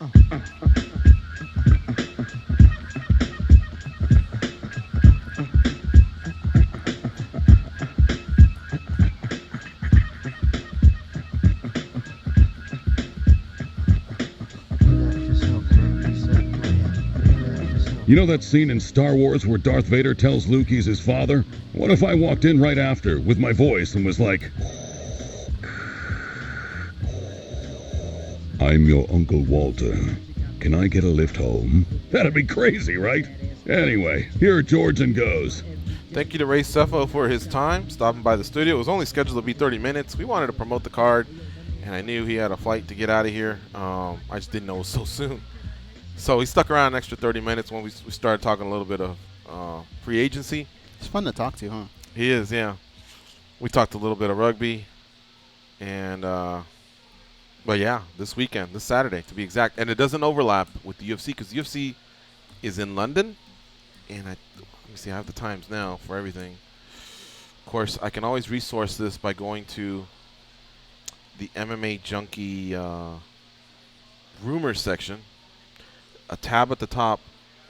You know that scene in Star Wars where Darth Vader tells Luke he's his father? What if I walked in right after with my voice and was like, I'm your Uncle Walter. Can I get a lift home? That'd be crazy, right? Anyway, here George and goes. Thank you to Ray Sefo for his time, stopping by the studio. It was only scheduled to be 30 minutes. We wanted to promote the card, and I knew he had a flight to get out of here. I just didn't know it was so soon. So he stuck around an extra 30 minutes when we started talking a little bit of free agency. It's fun to talk to, huh? He is, yeah. We talked a little bit of rugby, and but yeah, this weekend, this Saturday to be exact, and it doesn't overlap with the UFC because the UFC is in London, and let me see, I have the times now for everything. Of course, I can always resource this by going to the MMAjunkie rumors section. A tab at the top,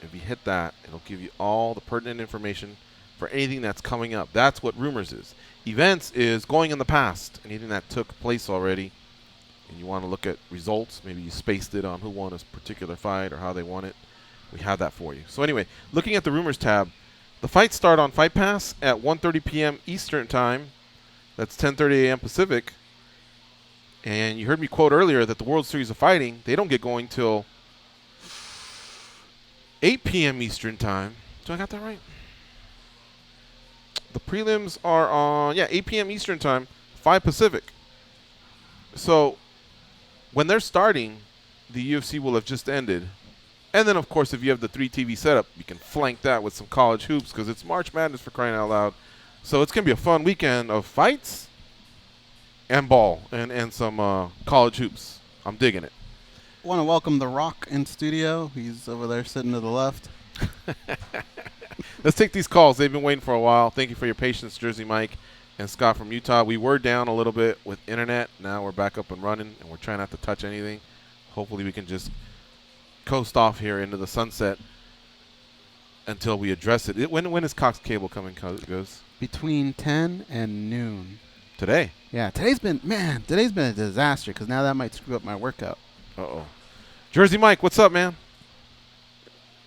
if you hit that, it'll give you all the pertinent information for anything that's coming up. That's what rumors is. Events is going in the past, anything that took place already, and you want to look at results. Maybe you spaced it on who won a particular fight or how they won it. We have that for you. So anyway, looking at the rumors tab, the fights start on Fight Pass at 1:30 p.m. Eastern Time. That's 10:30 a.m. Pacific. And you heard me quote earlier that the World Series of Fighting, they don't get going till 8 p.m. Eastern Time. Do I got that right? The prelims are on, 8 p.m. Eastern Time, 5 Pacific. So when they're starting, the UFC will have just ended. And then, of course, if you have the 3 TV setup, you can flank that with some college hoops because it's March Madness for crying out loud. So it's going to be a fun weekend of fights and ball and some college hoops. I'm digging it. I want to welcome The Rock in studio. He's over there sitting to the left. Let's take these calls. They've been waiting for a while. Thank you for your patience, Jersey Mike and Scott from Utah. We were down a little bit with internet. Now we're back up and running, and we're trying not to touch anything. Hopefully we can just coast off here into the sunset until we address it. When is Cox Cable coming, Goes? Between 10 and noon. Today? Yeah, today's been a disaster because now that might screw up my workout. Uh-oh. Jersey Mike, what's up, man?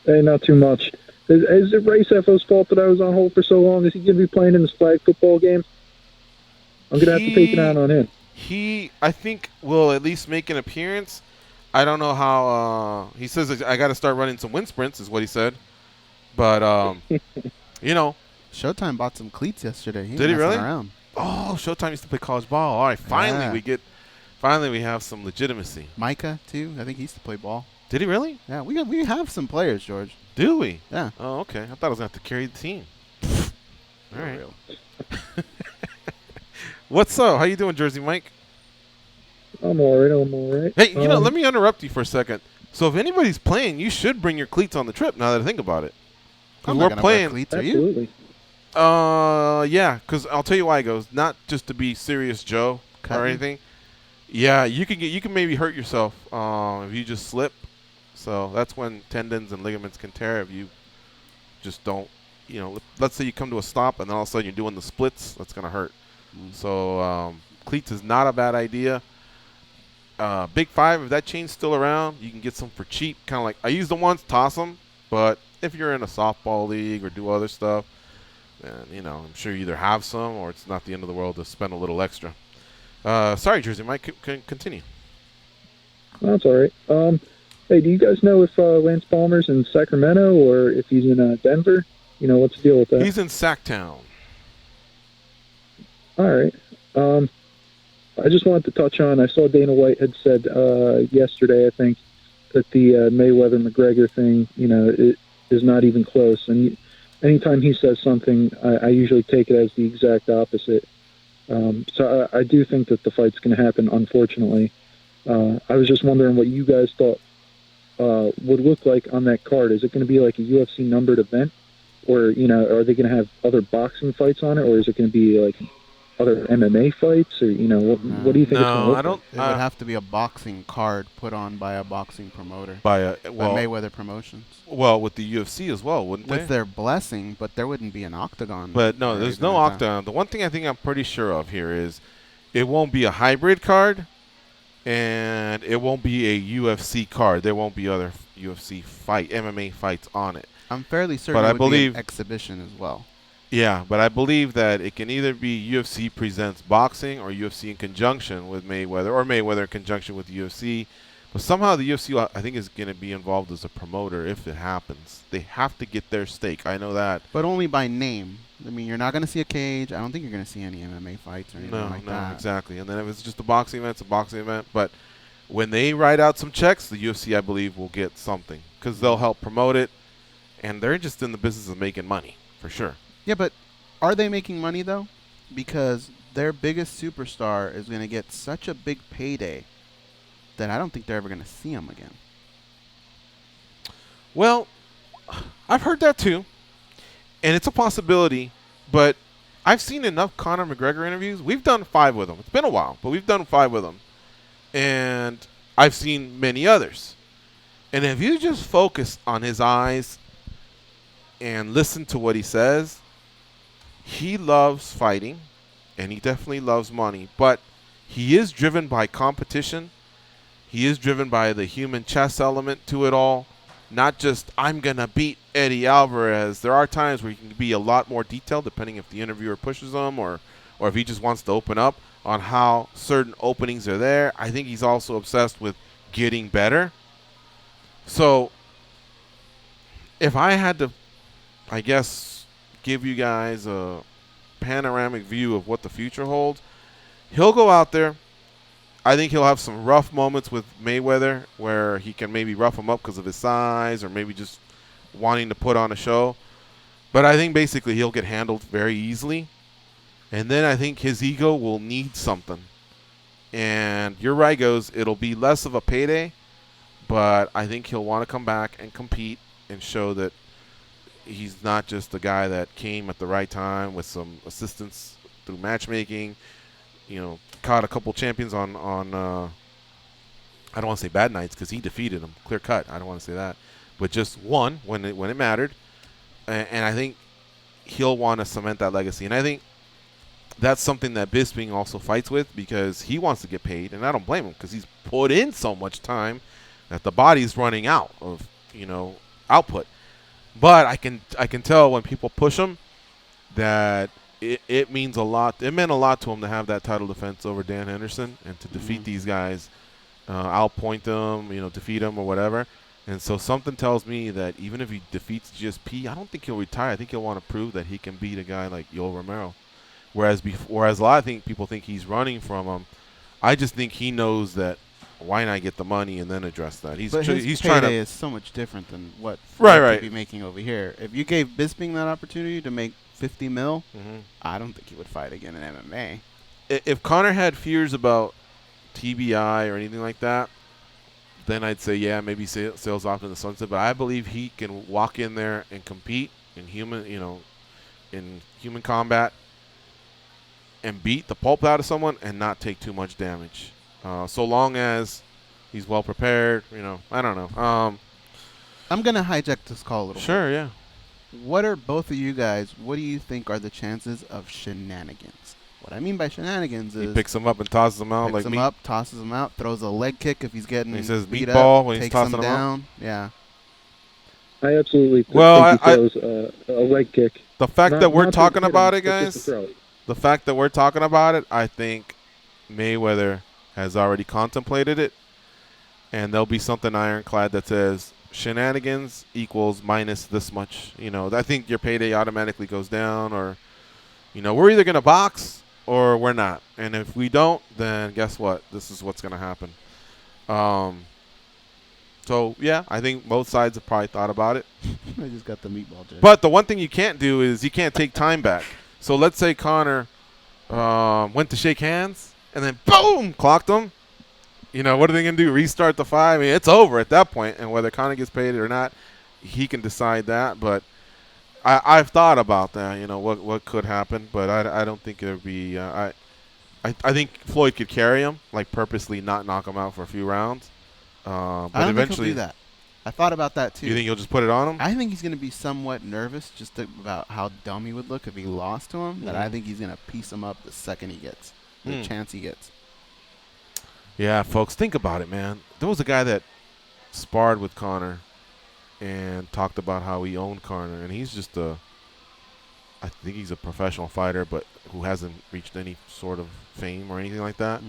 Hey, not too much. Is it Ray Sefo's fault that I was on hold for so long? Is he going to be playing in this flag football game? I'm going to have to take it out on him. He, I think, will at least make an appearance. I don't know how. He says I got to start running some wind sprints, is what he said. But, you know. Showtime bought some cleats yesterday. Did he really? Around. Oh, Showtime used to play college ball. All right, finally we have some legitimacy. Micah, too. I think he used to play ball. Did he really? Yeah, we have some players, George. Do we? Yeah. Oh, okay. I thought I was going to have to carry the team. All right. What's up? How you doing, Jersey Mike? I'm all right. Hey, let me interrupt you for a second. So if anybody's playing, you should bring your cleats on the trip, now that I think about it. I'm not gonna wear cleats, Absolutely. Yeah, because I'll tell you why it goes. Not just to be serious Joe or anything. Yeah, you can maybe hurt yourself if you just slip. So that's when tendons and ligaments can tear if you just don't, let's say you come to a stop and then all of a sudden you're doing the splits. That's going to hurt. So cleats is not a bad idea. Big Five, if that chain's still around, you can get some for cheap. Kind of like, I use the ones, toss them. But if you're in a softball league or do other stuff, then, I'm sure you either have some or it's not the end of the world to spend a little extra. Sorry, Jersey Mike, continue. That's all right. Hey, do you guys know if Lance Palmer's in Sacramento or if he's in Denver? What's the deal with that? He's in Sacktown. All right. I just wanted to touch on, I saw Dana White had said yesterday, I think, that the Mayweather-McGregor thing, it is not even close. And anytime he says something, I usually take it as the exact opposite. So I do think that the fight's going to happen, unfortunately. I was just wondering what you guys thought would look like on that card. Is it going to be like a UFC numbered event? Or, are they going to have other boxing fights on it? Or is it going to be like other MMA fights, or what do you think it's going to No, look I don't. It would have to be a boxing card put on by a boxing promoter. By Mayweather Promotions. Well, with the UFC as well, wouldn't they? With their blessing, but there wouldn't be an octagon. But no, or there's anything no like that. octagon. The one thing I think I'm pretty sure of here is it won't be a hybrid card, and it won't be a UFC card. There won't be other UFC MMA fights on it. I'm fairly certain But it I would believe- be an exhibition as well. Yeah, but I believe that it can either be UFC presents boxing or UFC in conjunction with Mayweather, or Mayweather in conjunction with the UFC. But somehow the UFC, I think, is going to be involved as a promoter if it happens. They have to get their stake. I know that. But only by name. I mean, you're not going to see a cage. I don't think you're going to see any MMA fights or anything like that. No, exactly. And then if it's just a boxing event, it's a boxing event. But when they write out some checks, the UFC, I believe, will get something because they'll help promote it, and they're just in the business of making money for sure. Yeah, but are they making money, though? Because their biggest superstar is going to get such a big payday that I don't think they're ever going to see him again. Well, I've heard that too, and it's a possibility, but I've seen enough Conor McGregor interviews. We've done 5 with him. It's been a while, but we've done 5 with him, and I've seen many others. And if you just focus on his eyes and listen to what he says, he loves fighting, and he definitely loves money, but he is driven by competition. He is driven by the human chess element to it all, not just, I'm going to beat Eddie Alvarez. There are times where he can be a lot more detailed, depending if the interviewer pushes him or if he just wants to open up on how certain openings are there. I think he's also obsessed with getting better. So if I had to, I guess, give you guys a panoramic view of what the future holds, he'll go out there. I think he'll have some rough moments with Mayweather where he can maybe rough him up because of his size or maybe just wanting to put on a show. But I think basically he'll get handled very easily. And then I think his ego will need something. And you're right, Goes, it'll be less of a payday, but I think he'll want to come back and compete and show that he's not just the guy that came at the right time with some assistance through matchmaking, caught a couple champions on I don't want to say bad nights because he defeated them, clear cut. I don't want to say that. But just won when it mattered. And I think he'll want to cement that legacy. And I think that's something that Bisping also fights with because he wants to get paid. And I don't blame him because he's put in so much time that the body's running out of, output. But I can tell when people push him that it means a lot. It meant a lot to him to have that title defense over Dan Henderson and to defeat these guys, outpoint them, defeat them or whatever. And so something tells me that even if he defeats GSP, I don't think he'll retire. I think he'll want to prove that he can beat a guy like Yoel Romero. Whereas a lot of people think he's running from him. I just think he knows that. Why not get the money and then address that? He's trying to. Is so much different than what right. could be making over here. If you gave Bisping that opportunity to make $50 million, I don't think he would fight again in MMA. If Conor had fears about TBI or anything like that, then I'd say maybe sails off in the sunset. But I believe he can walk in there and compete in human combat and beat the pulp out of someone and not take too much damage. So long as he's well prepared, I don't know. I'm going to hijack this call a little bit. Sure, yeah. What are both of you guys, what do you think are the chances of shenanigans? What I mean by shenanigans is... He picks him up and tosses him out like meat. Picks him up, tosses him out, throws a leg kick if he's getting he says beat meatball up, when he's takes tossing him him down. out. Yeah. I absolutely think he throws a leg kick. The fact that we're talking about it, but just guys, to throw it. the fact that we're talking about it, I think Mayweather has already contemplated it, and there'll be something ironclad that says shenanigans equals minus this much. I think your payday automatically goes down, or, we're either going to box or we're not. And if we don't, then guess what? This is what's going to happen. So, yeah, I think both sides have probably thought about it. I just got the meatball joke. But the one thing you can't do is you can't take time back. So let's say Conor went to shake hands, and then boom, clocked him. What are they going to do? Restart the fight? I mean, it's over at that point. And whether Conor gets paid or not, he can decide that. But I've thought about that. You know what could happen, but I don't think it would be. I think Floyd could carry him, like purposely not knock him out for a few rounds. But I don't eventually, think he'll do that. I thought about that too. You think he'll just put it on him? I think he's going to be somewhat nervous just about how dumb he would look if he lost to him. That I think he's going to piece him up the second he gets the chance he gets. Yeah, folks, think about it, man. There was a guy that sparred with Conor and talked about how he owned Conor, and he's just I think he's a professional fighter, but who hasn't reached any sort of fame or anything like that.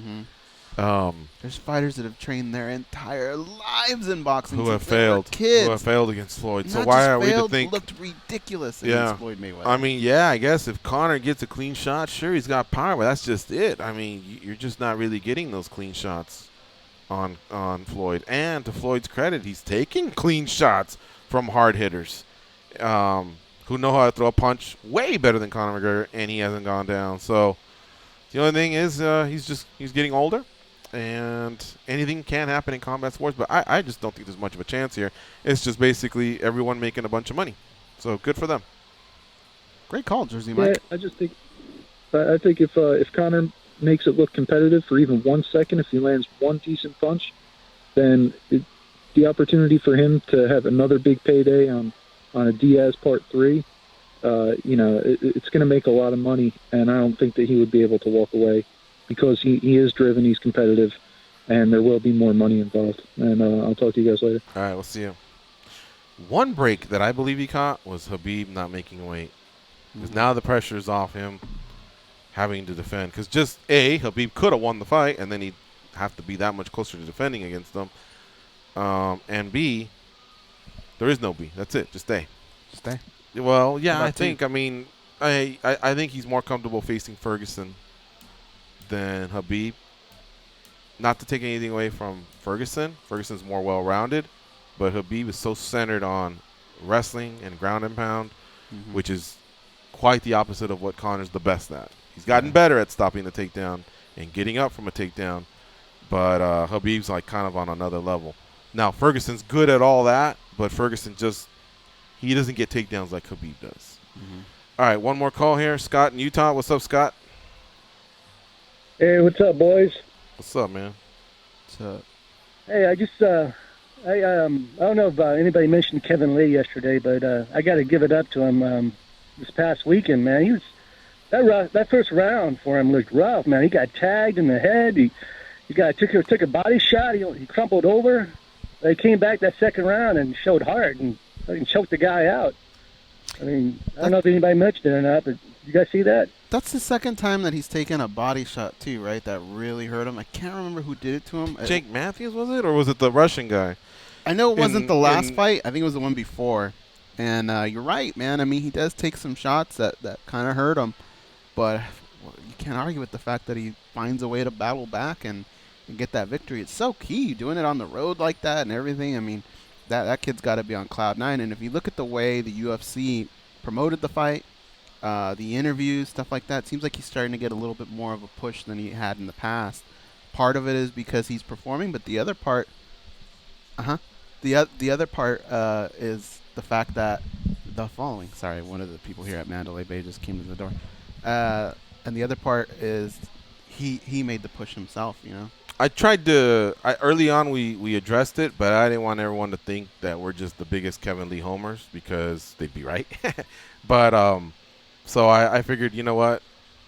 There's fighters that have trained their entire lives in boxing who have since they were failed, kids. who have failed against Floyd. So Not why just are we to failed, think? Looked ridiculous Yeah. against Floyd Mayweather. I mean, yeah, I guess if Conor gets a clean shot, sure, he's got power, but that's just it. I mean, you're just not really getting those clean shots on Floyd. And to Floyd's credit, he's taking clean shots from hard hitters who know how to throw a punch way better than Conor McGregor, and he hasn't gone down. So the only thing is he's getting older, and anything can happen in combat sports, but I just don't think there's much of a chance here. It's just basically everyone making a bunch of money. So good for them. Great call, Jersey Mike. Yeah, I think if Conor makes it look competitive for even 1 second, if he lands one decent punch, then the opportunity for him to have another big payday on a Diaz Part 3, it's going to make a lot of money, and I don't think that he would be able to walk away because he is driven, he's competitive, and there will be more money involved. And I'll talk to you guys later. All right, we'll see you. One break that I believe he caught was Khabib not making weight. Because now the pressure is off him having to defend. Because just A, Khabib could have won the fight, and then he'd have to be that much closer to defending against them. And B, there is no B. That's it. Just A. Just A. Well, yeah, I About think. I mean, I think he's more comfortable facing Ferguson than Khabib. Not to take anything away from Ferguson. Ferguson's more well-rounded, but Khabib is so centered on wrestling and ground and pound, which is quite the opposite of what Conor's the best at. He's gotten better at stopping the takedown and getting up from a takedown, but Khabib's like kind of on another level. Now, Ferguson's good at all that, but Ferguson he doesn't get takedowns like Khabib does. All right, one more call here. Scott in Utah. What's up, Scott? Hey, what's up, boys? What's up, man? Hey, I just I don't know if anybody mentioned Kevin Lee yesterday, but I got to give it up to him this past weekend, man. He was that first round for him looked rough, man. He got tagged in the head. He took a body shot. He crumpled over. They came back that second round and showed heart and choked the guy out. I mean, I don't know if anybody mentioned it or not, but you guys see that? That's the second time that he's taken a body shot too, right? That really hurt him. I can't remember who did it to him. Jake Matthews, was it? Or was it the Russian guy? I know it wasn't the last fight. I think it was the one before. And you're right, man. I mean, he does take some shots that kind of hurt him. But you can't argue with the fact that he finds a way to battle back and get that victory. It's so key, doing it on the road like that and everything. I mean, that kid's got to be on cloud nine. And if you look at the way the UFC promoted the fight, the interviews, stuff like that, it seems like he's starting to get a little bit more of a push than he had in the past. Part of it is because he's performing, but the other part, the other part is the fact that the following. Sorry, one of the people here at Mandalay Bay just came to the door. And the other part is he made the push himself, you know. I tried to early on we addressed it, but I didn't want everyone to think that we're just the biggest Kevin Lee homers because they'd be right. But so I figured, you know what,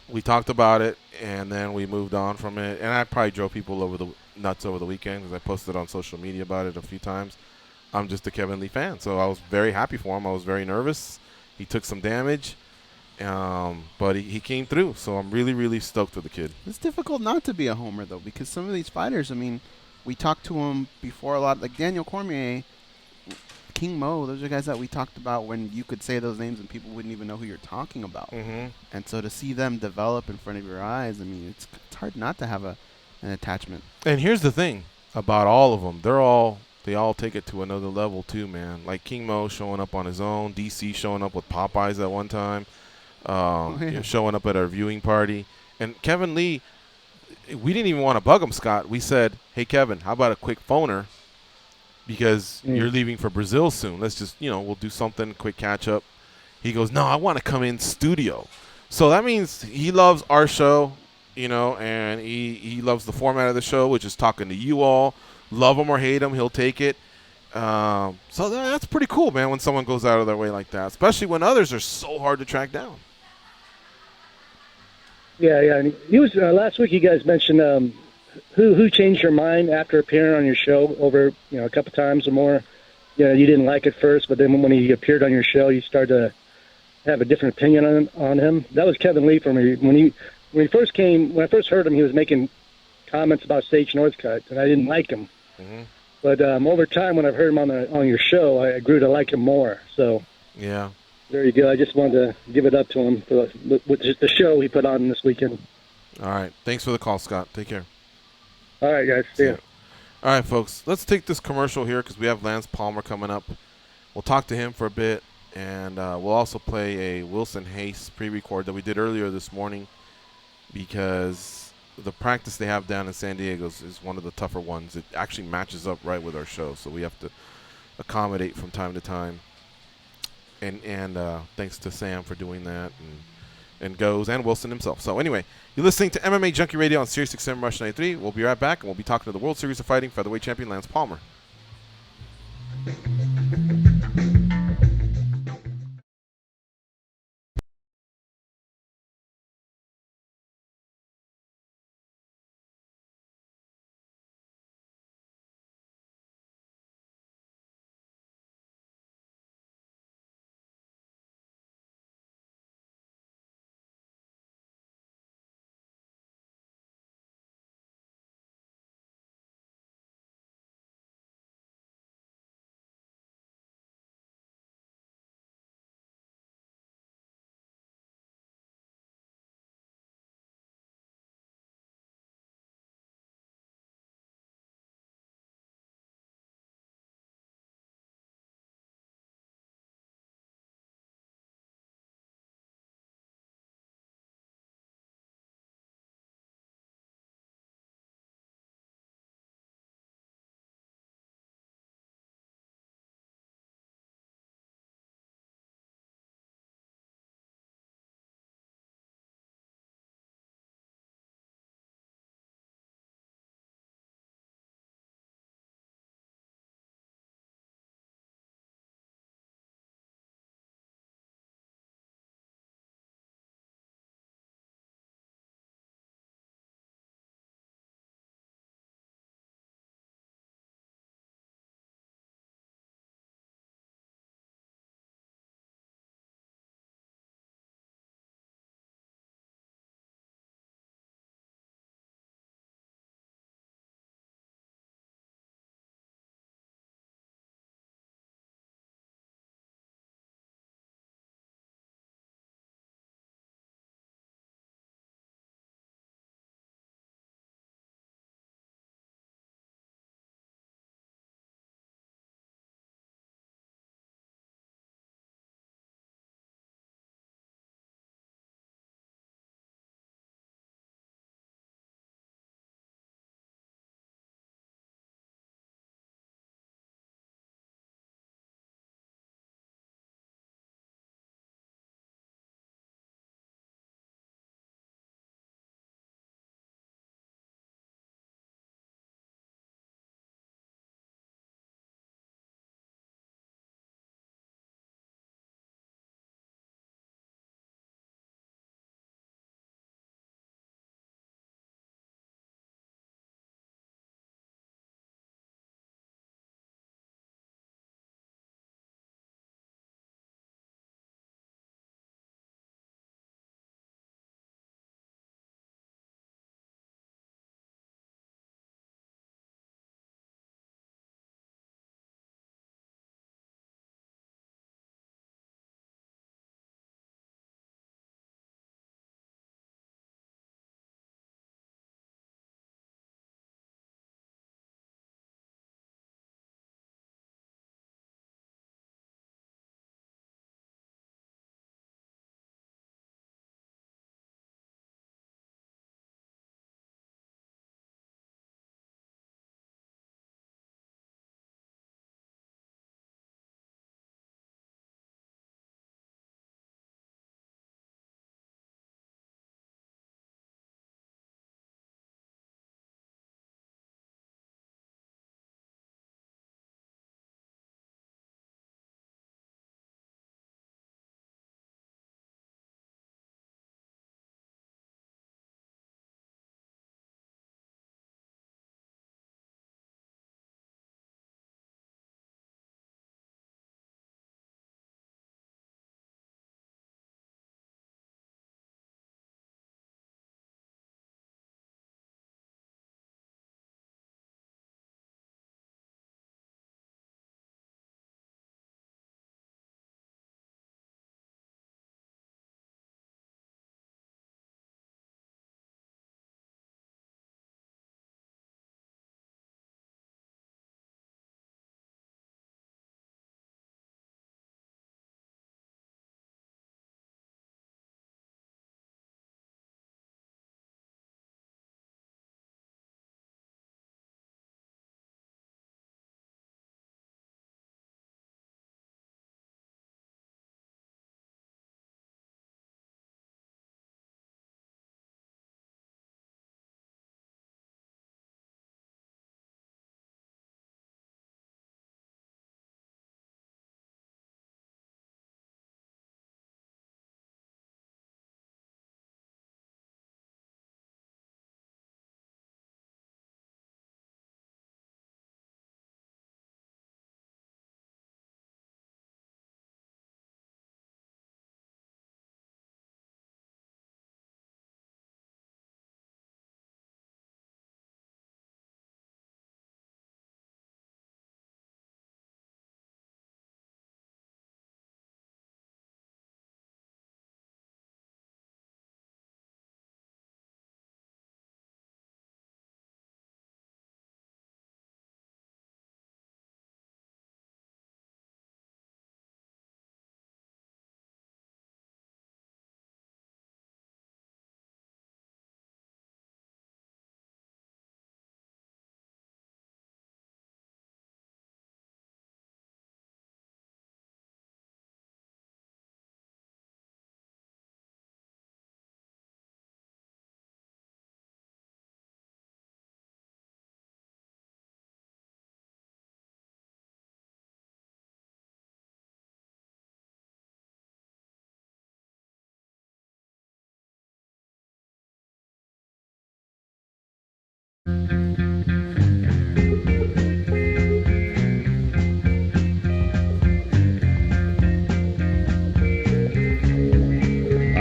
we talked about it and then we moved on from it. And I probably drove people nuts over the weekend because I posted on social media about it a few times. I'm just a Kevin Lee fan, so I was very happy for him. I was very nervous. He took some damage. But he came through, so I'm really, really stoked with the kid. It's difficult not to be a homer, though, because some of these fighters, I mean, we talked to them before a lot, like Daniel Cormier, King Mo, those are guys that we talked about when you could say those names and people wouldn't even know who you're talking about. And so to see them develop in front of your eyes, I mean, it's hard not to have an attachment. And here's the thing about all of them. They all take it to another level, too, man. Like King Mo showing up on his own, DC showing up with Popeyes at one time. Showing up at our viewing party. And Kevin Lee, we didn't even want to bug him, Scott. We said, hey, Kevin, how about a quick phoner? Because you're leaving for Brazil soon. Let's just, we'll do something, quick catch up. He goes, no, I want to come in studio. So that means he loves our show, and he loves the format of the show, which is talking to you all. Love him or hate him, he'll take it. So that's pretty cool, man, when someone goes out of their way like that, especially when others are so hard to track down. Yeah. And he was last week. You guys mentioned who changed your mind after appearing on your show over a couple times or more. You didn't like it first, but then when he appeared on your show, you started to have a different opinion on him. That was Kevin Lee for me. When I first heard him, he was making comments about Sage Northcutt, and I didn't like him. Mm-hmm. But over time, when I've heard him on your show, I grew to like him more. So yeah, there you go. I just wanted to give it up to him for the show he put on this weekend. All right, thanks for the call, Scott. Take care. All right, guys. See ya. All right, folks, let's take this commercial here because we have Lance Palmer coming up. We'll talk to him for a bit, and we'll also play a Wilson Reis pre-record that we did earlier this morning because the practice they have down in San Diego is one of the tougher ones. It actually matches up right with our show, so we have to accommodate from time to time. And thanks to Sam for doing that, and Goes and Wilson himself. So anyway, you're listening to MMA Junkie Radio on Sirius XM Rush 93. We'll be right back, and we'll be talking to the World Series of Fighting featherweight champion Lance Palmer. I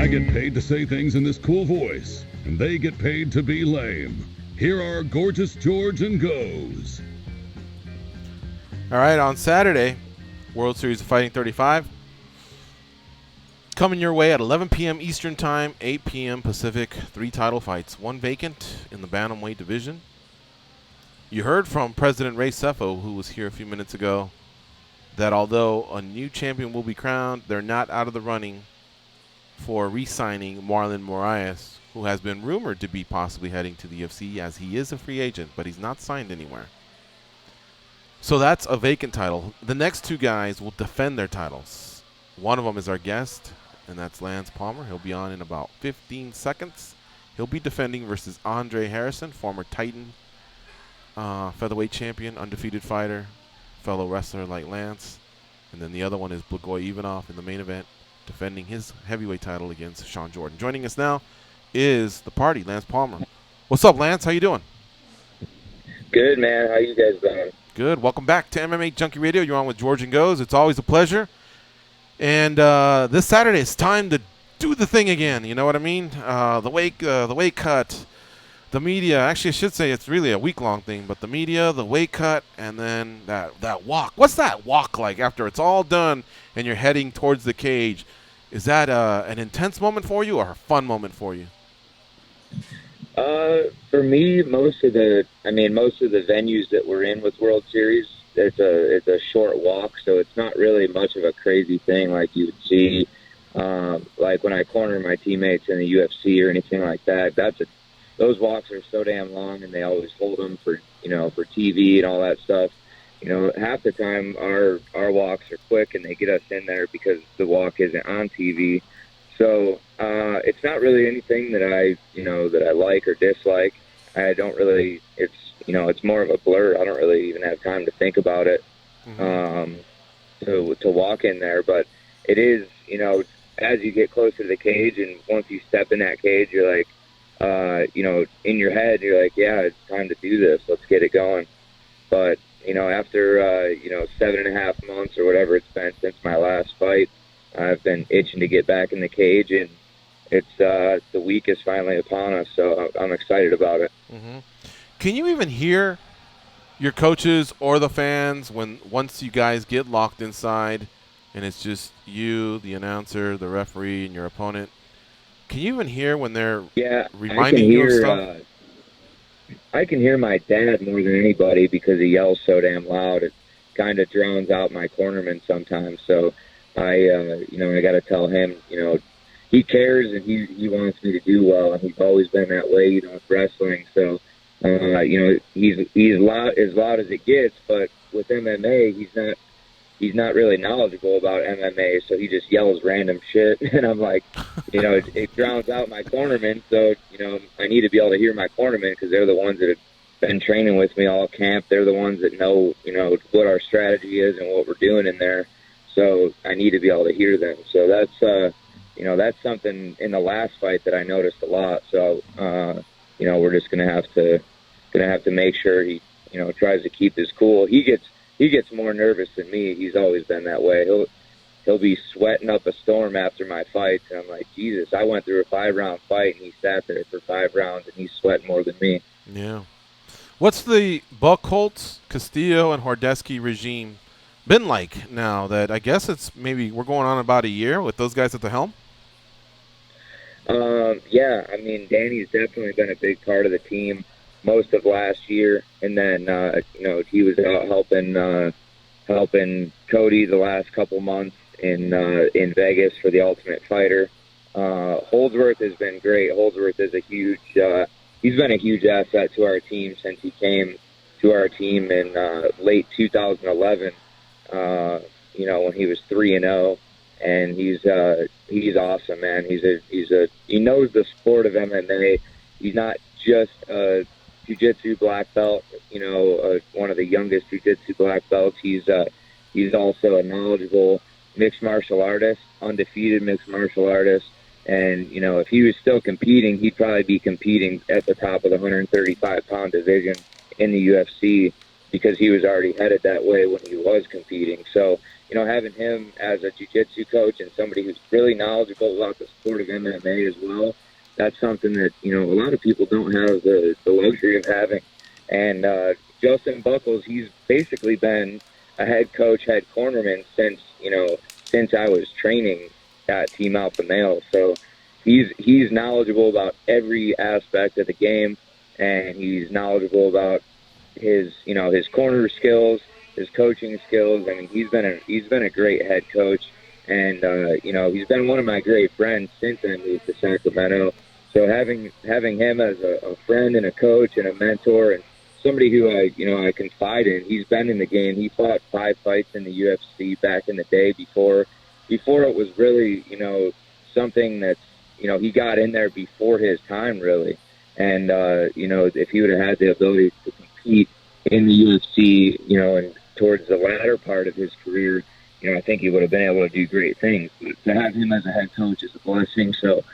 get paid to say things in this cool voice, and they get paid to be lame. Here are Gorgeous George and Goes. All right, on Saturday, World Series of Fighting 35. Coming your way at 11 p.m. Eastern Time, 8 p.m. Pacific. 3 title fights, 1 vacant in the bantamweight division. You heard from President Ray Sefo, who was here a few minutes ago, that although a new champion will be crowned, they're not out of the running for re-signing Marlon Moraes, who has been rumored to be possibly heading to the UFC, as he is a free agent, but he's not signed anywhere. So that's a vacant title. The next 2 guys will defend their titles. One of them is our guest, and that's Lance Palmer. He'll be on in about 15 seconds. He'll be defending versus Andre Harrison, former Titan featherweight champion, undefeated fighter, fellow wrestler like Lance. And then the other one is Blagoy Ivanov in the main event, defending his heavyweight title against Sean Jordan. Joining us now is the party, Lance Palmer. What's up, Lance? How you doing? Good, man. How you guys doing? Good. Welcome back to MMA Junkie Radio. You're on with George and Goes. It's always a pleasure. And this Saturday, it's time to do the thing again. You know what I mean? The weight cut, the media. Actually, I should say it's really a week-long thing. But the media, the weight cut, and then that walk. What's that walk like after it's all done and you're heading towards the cage? Is that an intense moment for you or a fun moment for you? For me, most of the venues that we're in with World Series, it's a short walk, so it's not really much of a crazy thing like you would see, like when I corner my teammates in the UFC or anything like that. Those walks are so damn long, and they always hold them for TV and all that stuff. Half the time our walks are quick, and they get us in there because the walk isn't on TV. So it's not really anything that I like or dislike. I don't really. It's more of a blur. I don't really even have time to think about it to walk in there. But it is, as you get closer to the cage, and once you step in that cage, you're like, in your head, you're like, yeah, it's time to do this. Let's get it going. But after 7.5 months or whatever it's been since my last fight, I've been itching to get back in the cage, and it's the week is finally upon us, so I'm excited about it. Mm-hmm. Can you even hear your coaches or the fans once you guys get locked inside and it's just you, the announcer, the referee, and your opponent? Can you even hear when they're reminding you of stuff? I can hear my dad more than anybody because he yells so damn loud. It kind of drowns out my cornerman sometimes. So I got to tell him, he cares and he wants me to do well, and he's always been that way, with wrestling. So, he's loud as it gets, but with MMA, he's not really knowledgeable about MMA, so he just yells random shit, and I'm like, it drowns out my cornermen, so, I need to be able to hear my cornermen because they're the ones that have been training with me all camp. They're the ones that know, what our strategy is and what we're doing in there, so I need to be able to hear them. So that's something in the last fight that I noticed a lot, so, we're just gonna have to make sure he, tries to keep his cool. He gets more nervous than me. He's always been that way. He'll be sweating up a storm after my fights, and I'm like, Jesus, I went through a 5-round fight, and he sat there for 5 rounds, and he's sweating more than me. Yeah. What's the Buchholz, Castillo, and Hordesky regime been like now that I guess it's maybe we're going on about a year with those guys at the helm? Yeah, Danny's definitely been a big part of the team most of last year, and then he was out helping Cody the last couple months in Vegas for the Ultimate Fighter. Holdsworth has been great. Holdsworth is he's been a huge asset to our team since he came to our team in late 2011. When he was 3-0. And he's awesome, man. He knows the sport of MMA. He's not just a jiu-jitsu black belt, one of the youngest jiu-jitsu black belts. He's also a knowledgeable mixed martial artist, undefeated mixed martial artist. And, you know, if he was still competing, he'd probably be competing at the top of the 135-pound division in the UFC because he was already headed that way when he was competing. So, you know, having him as a jiu-jitsu coach and somebody who's really knowledgeable about the sport of MMA as well, that's something that, you know, a lot of people don't have the luxury of having. And Justin Buckles, he's basically been a head coach, head cornerman since I was training at Team Alpha Male. So he's knowledgeable about every aspect of the game, and he's knowledgeable about his corner skills, his coaching skills. I mean, he's been a great head coach, and you know, he's been one of my great friends since I moved to Sacramento. So having him as a friend and a coach and a mentor and somebody who I confide in. He's been in the game. He fought 5 fights in the UFC back in the day before it was really, you know, something that's, you know, he got in there before his time really. And you know, if he would have had the ability to compete in the UFC, you know, and towards the latter part of his career, you know, I think he would have been able to do great things. But to have him as a head coach is a blessing. So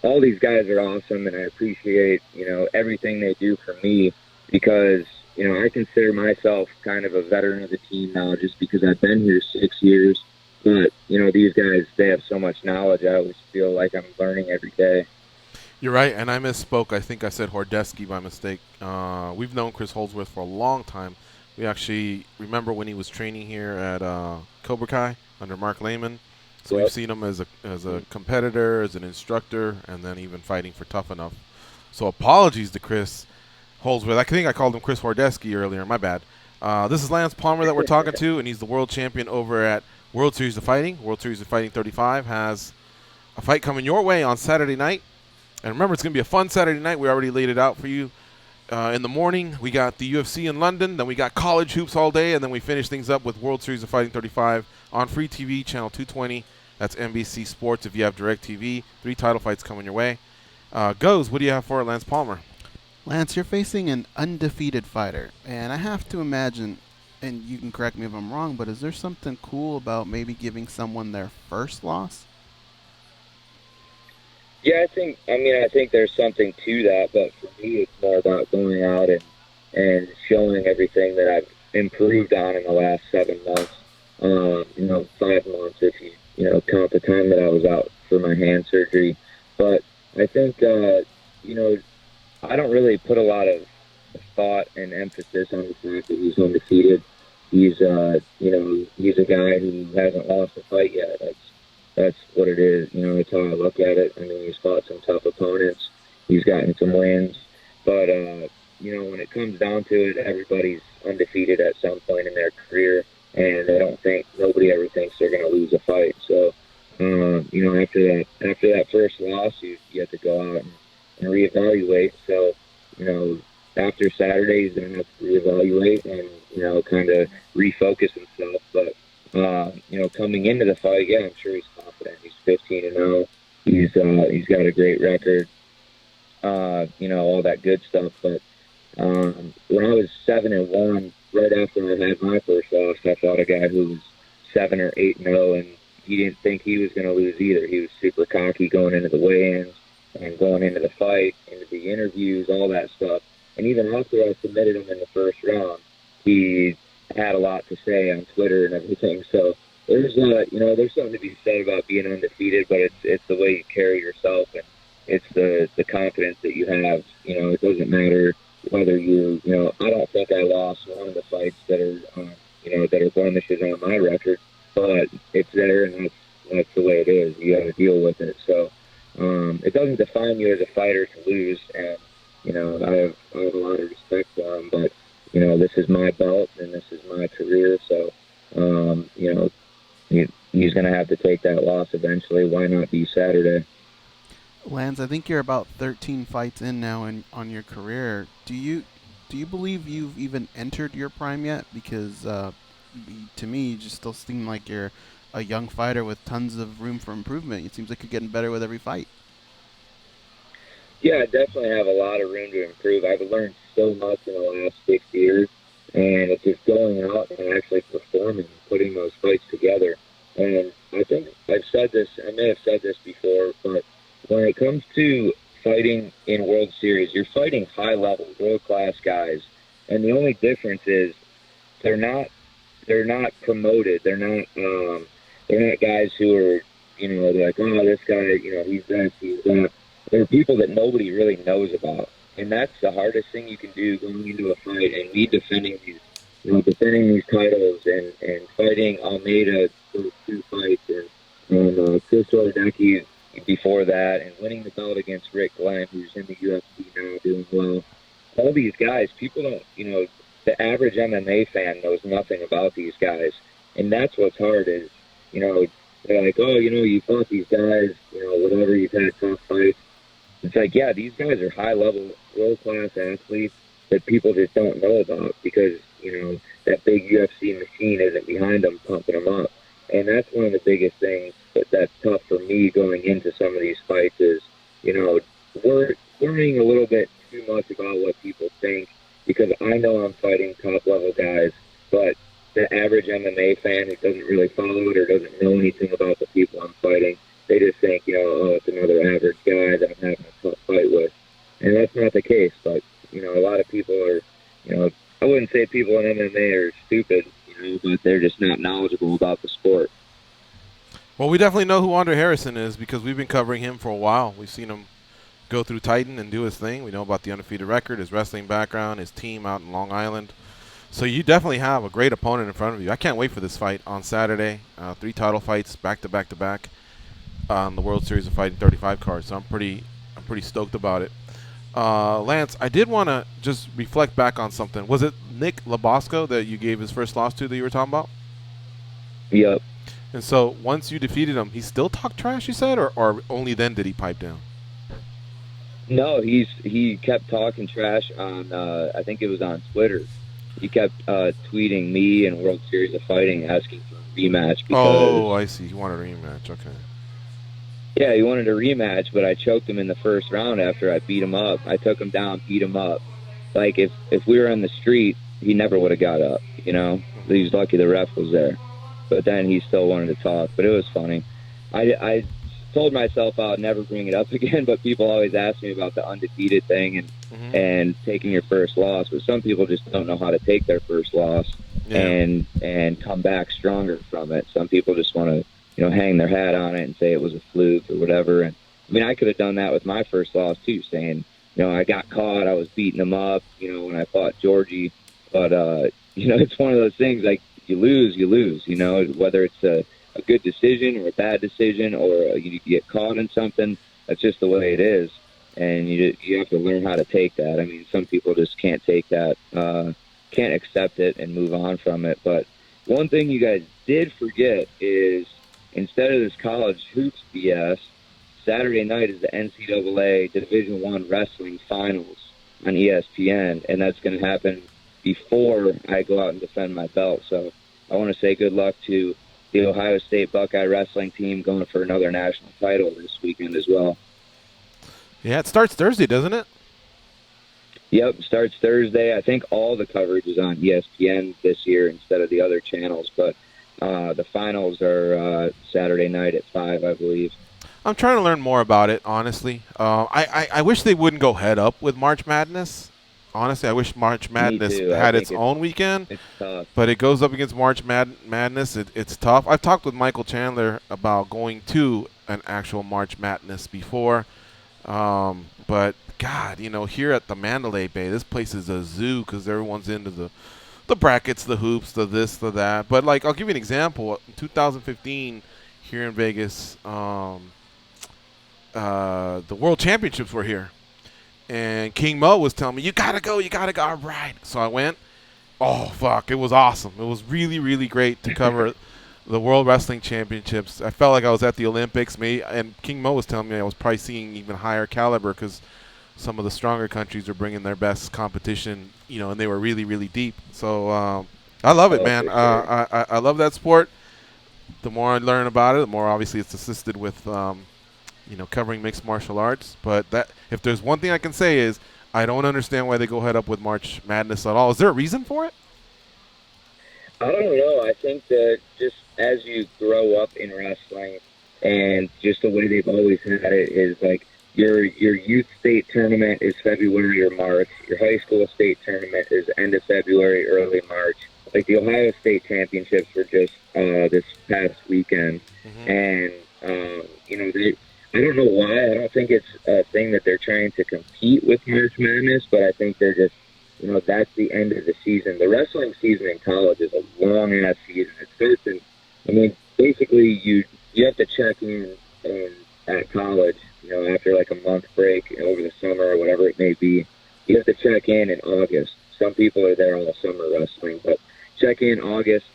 all these guys are awesome, and I appreciate, you know, everything they do for me, because, you know, I consider myself kind of a veteran of the team now just because I've been here 6 years. But, you know, these guys, they have so much knowledge. I always feel like I'm learning every day. You're right, and I misspoke. I think I said Hordeski by mistake. We've known Chris Holdsworth for a long time. We actually remember when he was training here at Cobra Kai under Mark Lehman. So we've seen him as a competitor, as an instructor, and then even fighting for Tough Enough. So apologies to Chris Holdsworth. I think I called him Chris Hordeski earlier. My bad. This is Lance Palmer that we're talking to, and he's the world champion over at World Series of Fighting. World Series of Fighting 35 has a fight coming your way on Saturday night. And remember, it's going to be a fun Saturday night. We already laid it out for you. In the morning, we got the UFC in London. Then we got college hoops all day. And then we finish things up with World Series of Fighting 35 on Free TV, Channel 220. That's NBC Sports if you have DirecTV. 3 title fights coming your way. Goes, what do you have for Lance Palmer? Lance, you're facing an undefeated fighter. And I have to imagine, and you can correct me if I'm wrong, but is there something cool about maybe giving someone their first loss? Yeah, I think there's something to that, but for me, it's more about going out and showing everything that I've improved on in the last 7 months. 5 months if you count the time that I was out for my hand surgery. But I think, I don't really put a lot of thought and emphasis on the fact that he's undefeated. He's a guy who hasn't lost a fight yet. That's what it is. You know, that's how I look at it. I mean, he's fought some tough opponents. He's gotten some wins. But, when it comes down to it, everybody's undefeated at some point in their career, and nobody ever thinks they're going to lose a fight. So, after that first loss, you have to go out and reevaluate. So, after Saturday, he's going to have to reevaluate and, kind of refocus himself. But, coming into the fight, yeah, I'm sure he's confident. He's 15-0. He's got a great record. All that good stuff. But when I was 7-1, right after I had my first loss, I fought a guy who was 7 or 8-0, and he didn't think he was going to lose either. He was super cocky going into the weigh-ins and going into the fight, into the interviews, all that stuff. And even after I submitted him in the first round, he had a lot to say on Twitter and everything. So there's something to be said about being undefeated, but it's the way you carry yourself, and it's the confidence that you have. It doesn't matter whether I don't think I lost one of the fights that are blemishes on my record, but it's there, and that's the way it is. You got to deal with it. So it doesn't define you as a fighter to lose, and I have a lot of respect for him, but this is my belt and this is my career, so he's going to have to take that loss eventually. Why not be Saturday? Lance, I think you're about 13 fights in now on your career. Do you believe you've even entered your prime yet? Because to me, you just still seem like you're a young fighter with tons of room for improvement. It seems like you're getting better with every fight. Yeah, I definitely have a lot of room to improve. I've learned so much in the last 6 years, and it's just going out and actually performing, putting those fights together. And I think I've said this, I may have said this before, but when it comes to fighting in World Series, you're fighting high-level, world-class guys, and the only difference is they're not promoted. They're not guys who are, they're like, oh, this guy, he's this, he's that. They're people that nobody really knows about, and that's the hardest thing you can do going into a fight. And me defending these titles and fighting Almeida for 2 fights and Chris Oladecki before that, and winning the belt against Rick Glenn, who's in the UFC now doing well. All these guys, people don't, the average MMA fan knows nothing about these guys. And that's what's hard is, they're like, oh, you fought these guys, whatever, you've had tough fights. It's like, yeah, these guys are high-level, world-class athletes that people just don't know about because, that big UFC machine isn't behind them, pumping them up. And that's one of the biggest things that's tough for me going into some of these fights is, worrying a little bit too much about what people think because I know I'm fighting top-level guys, but the average MMA fan who doesn't really follow it or doesn't know anything about the people I'm fighting, they just think, oh, it's another average guy that I'm having a tough fight with. And that's not the case, but, a lot of people are, I wouldn't say people in MMA are stupid, but they're just not knowledgeable about the sport. Well, we definitely know who Andre Harrison is because we've been covering him for a while. We've seen him go through Titan and do his thing. We know about the undefeated record, his wrestling background, his team out in Long Island. So you definitely have a great opponent in front of you. I can't wait for this fight on Saturday. 3 title fights back to back to back on the World Series of Fighting 35 card. So I'm pretty stoked about it. Lance, I did want to just reflect back on something. Was it Nick Labosco that you gave his first loss to that you were talking about? Yep. And so once you defeated him, he still talked trash, you said, or only then did he pipe down? No, he kept talking trash on, I think it was on Twitter. He kept tweeting me and World Series of Fighting asking for a rematch. Oh, I see. He wanted a rematch. Okay. Yeah, he wanted a rematch, but I choked him in the first round after I beat him up. I took him down, beat him up. Like, if we were on the street, he never would have got up, He's lucky the ref was there. But then he still wanted to talk. But it was funny. I told myself I'd never bring it up again, but people always ask me about the undefeated thing and taking your first loss. But some people just don't know how to take their first loss and come back stronger from it. Some people just want to, hang their hat on it and say it was a fluke or whatever. And I mean, I could have done that with my first loss too, saying, I got caught, I was beating him up, when I fought Georgie. But, it's one of those things, like, you lose, whether it's a good decision or a bad decision or you get caught in something. That's just the way it is. And you have to learn how to take that. I mean, some people just can't take that, can't accept it and move on from it. But one thing you guys did forget is instead of this college hoops BS, Saturday night is the NCAA Division I Wrestling Finals on ESPN, and that's going to happen before I go out and defend my belt. So I want to say good luck to the Ohio State Buckeye wrestling team going for another national title this weekend as well. Yeah, it starts Thursday, doesn't it? Yep, starts Thursday. I think all the coverage is on ESPN this year instead of the other channels, but the finals are Saturday night at 5, I believe. I'm trying to learn more about it, honestly. I wish they wouldn't go head up with March Madness. Honestly, I wish March Madness had its own weekend, it's tough. But it goes up against March Madness. It's tough. I've talked with Michael Chandler about going to an actual March Madness before, but God, here at the Mandalay Bay, this place is a zoo because everyone's into the brackets, the hoops, the this, the that. But like, I'll give you an example. In 2015, here in Vegas, the World Championships were here. And King Mo was telling me, you gotta go. All right. So I went. Oh, fuck. It was awesome. It was really, really great to cover the World Wrestling Championships. I felt like I was at the Olympics. And King Mo was telling me I was probably seeing even higher caliber because some of the stronger countries were bringing their best competition, and they were really, really deep. So I love it, man. I love that sport. The more I learn about it, the more obviously it's assisted with covering mixed martial arts. But that, if there's one thing I can say is I don't understand why they go head up with March Madness at all. Is there a reason for it? I don't know. I think that just as you grow up in wrestling, and just the way they've always had it is like your youth state tournament is February or March. Your high school state tournament is end of February, early March. Like the Ohio State championships were just this past weekend, and I don't know why. I don't think it's a thing that they're trying to compete with March Madness, but I think they're just, that's the end of the season. The wrestling season in college is a long-ass season. It starts basically you have to check in at college, after like a month break over the summer or whatever it may be. You have to check in August. Some people are there all summer wrestling, but check in August.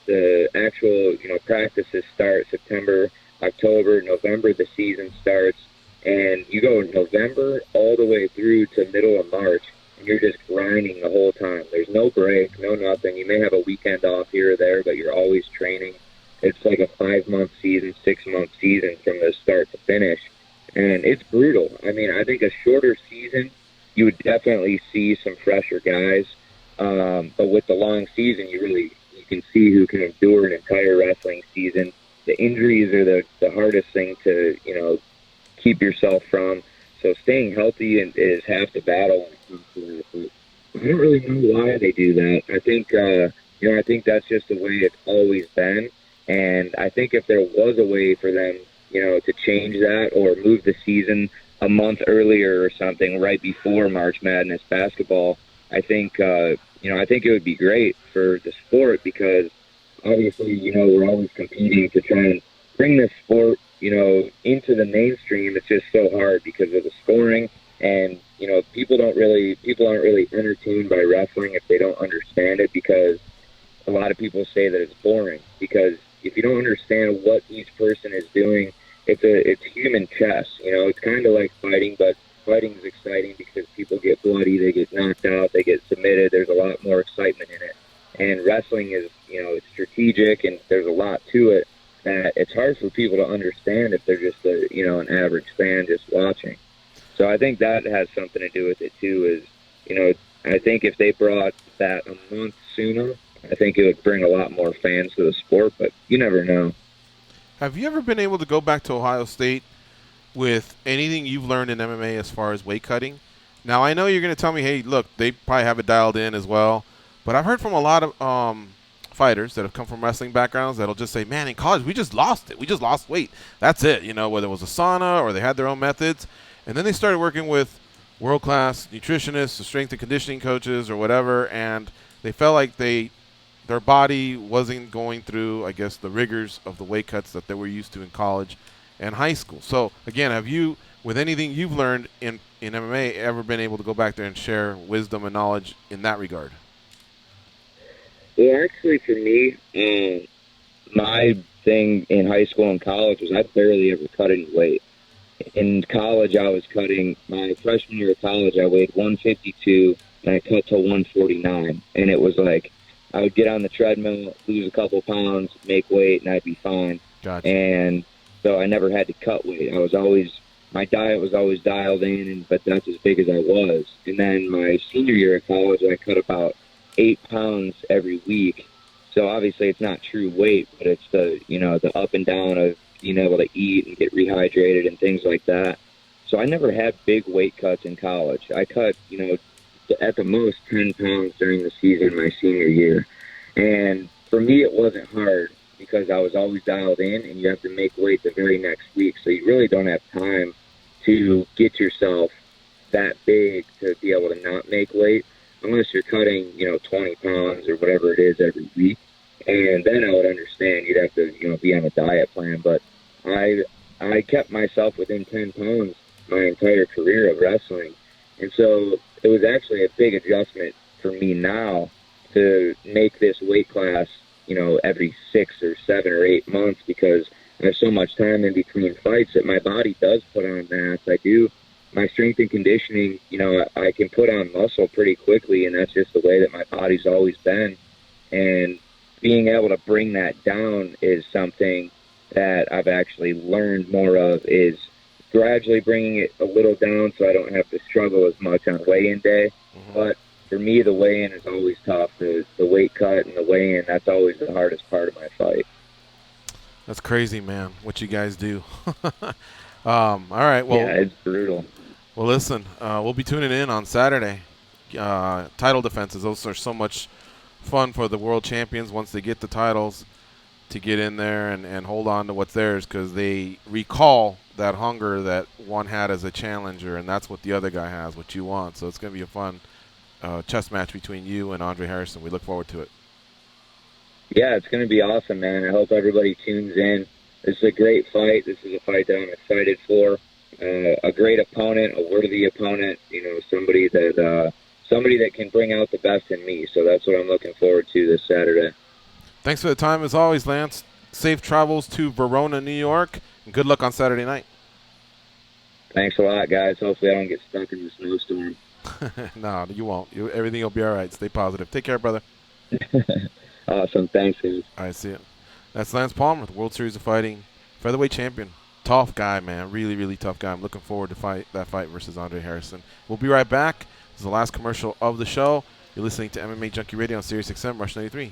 The actual, practices start September, October, November, the season starts, and you go November all the way through to middle of March, and you're just grinding the whole time. There's no break, no nothing. You may have a weekend off here or there, but you're always training. It's like a 5-month season, 6-month season from the start to finish, and it's brutal. I mean, I think a shorter season, you would definitely see some fresher guys, but with the long season, you can see who can endure an entire wrestling season. The injuries are the hardest thing to, keep yourself from. So staying healthy is half the battle. I don't really know why they do that. I think, I think that's just the way it's always been. And I think if there was a way for them, to change that or move the season a month earlier or something right before March Madness basketball, I think, I think it would be great for the sport because obviously, we're always competing to try and bring this sport, into the mainstream. It's just so hard because of the scoring and, people aren't really entertained by wrestling if they don't understand it because a lot of people say that it's boring because if you don't understand what each person is doing, it's human chess, it's kind of like fighting, but fighting is exciting because people get bloody, they get knocked out, they get submitted, there's a lot more excitement in it. And wrestling is, it's strategic and there's a lot to it that it's hard for people to understand if they're just an average fan just watching. So I think that has something to do with it too is, I think if they brought that a month sooner, I think it would bring a lot more fans to the sport, but you never know. Have you ever been able to go back to Ohio State with anything you've learned in MMA as far as weight cutting? Now, I know you're going to tell me, hey, look, they probably have it dialed in as well, but I've heard from a lot of fighters that have come from wrestling backgrounds that'll just say, man, in college, we just lost it. We just lost weight. That's it, whether it was a sauna or they had their own methods. And then they started working with world-class nutritionists, strength and conditioning coaches or whatever, and they felt like their body wasn't going through, I guess, the rigors of the weight cuts that they were used to in college and high school. So, again, have you, with anything you've learned in MMA, ever been able to go back there and share wisdom and knowledge in that regard? Well, actually, for me, my thing in high school and college was I barely ever cut any weight. In college, I was cutting, my freshman year of college, I weighed 152, and I cut to 149. And it was like, I would get on the treadmill, lose a couple pounds, make weight, and I'd be fine. Gotcha. And so I never had to cut weight. My diet was always dialed in, but that's as big as I was. And then my senior year of college, I cut about 8 pounds every week. So obviously it's not true weight, but it's the up and down of being able to eat and get rehydrated and things like that. So I never had big weight cuts in college. I cut, at the most 10 pounds during the season my senior year. And for me, it wasn't hard because I was always dialed in and you have to make weight the very next week. So you really don't have time to get yourself that big to be able to not make weight unless you're cutting, 20 pounds or whatever it is every week. And then I would understand you'd have to, be on a diet plan. But I kept myself within 10 pounds my entire career of wrestling. And so it was actually a big adjustment for me now to make this weight class, every 6 or 7 or 8 months because I have so much time in between fights that my body does put on mass. I do my strength and conditioning, I can put on muscle pretty quickly, and that's just the way that my body's always been. And being able to bring that down is something that I've actually learned more of, is gradually bringing it a little down so I don't have to struggle as much on weigh-in day. Mm-hmm. But for me, the weigh-in is always tough. The weight cut and the weigh-in, that's always the hardest part of my fight. That's crazy, man, what you guys do. All right. Well, yeah, it's brutal. Well, listen, we'll be tuning in on Saturday. Title defenses, those are so much fun for the world champions once they get the titles to get in there and hold on to what's theirs, because they recall that hunger that one had as a challenger, and that's what the other guy has, what you want. So it's going to be a fun chess match between you and Andre Harrison. We look forward to it. Yeah, it's going to be awesome, man. I hope everybody tunes in. This is a great fight. This is a fight that I'm excited for. A great opponent, a worthy opponent, somebody that can bring out the best in me. So that's what I'm looking forward to this Saturday. Thanks for the time as always, Lance. Safe travels to Verona, New York, and good luck on Saturday night. Thanks a lot, guys. Hopefully I don't get stuck in the snowstorm. No, you won't. Everything will be all right. Stay positive. Take care, brother. Awesome. Thanks, guys. I see it. That's Lance Palmer, the World Series of Fighting featherweight champion. Tough guy, man. Really, really tough guy. I'm looking forward to that fight versus Andre Harrison. We'll be right back. This is the last commercial of the show. You're listening to MMA Junkie Radio on Sirius XM, Rush 93.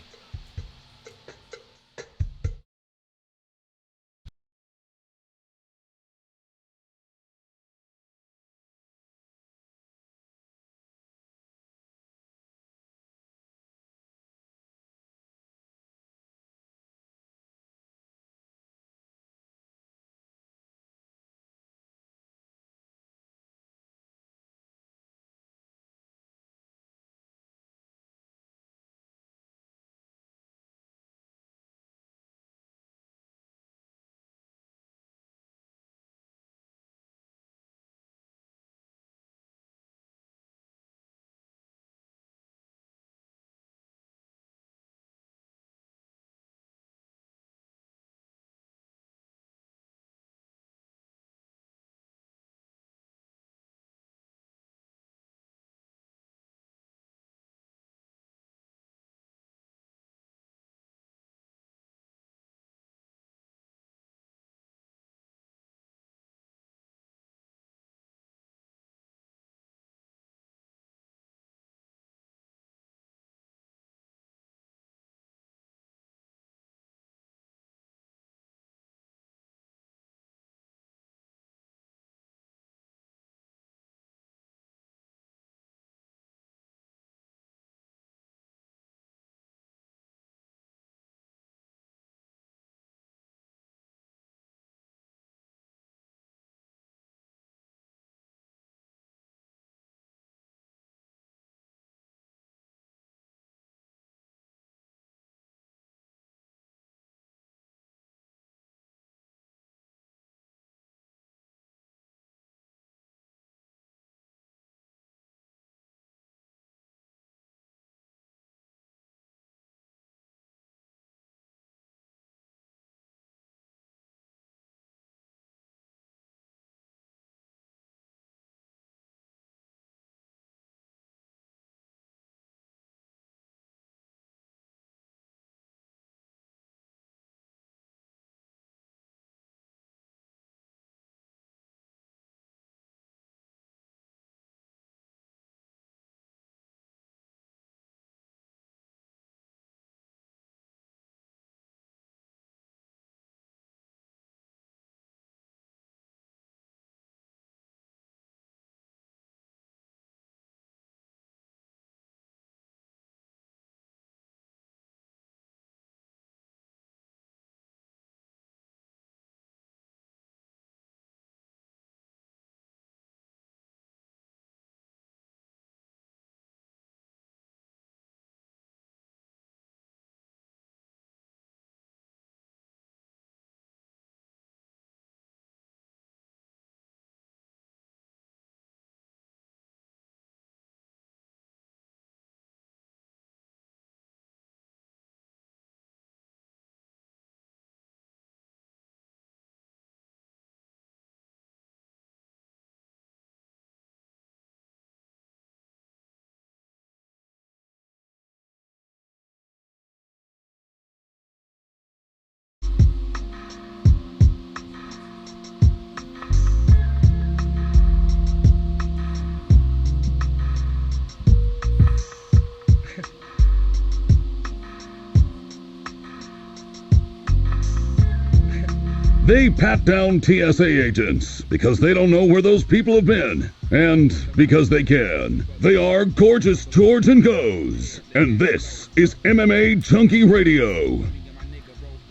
They pat down TSA agents because they don't know where those people have been. And because they can. They are Gorgeous George and Goes. And this is MMA Junkie Radio.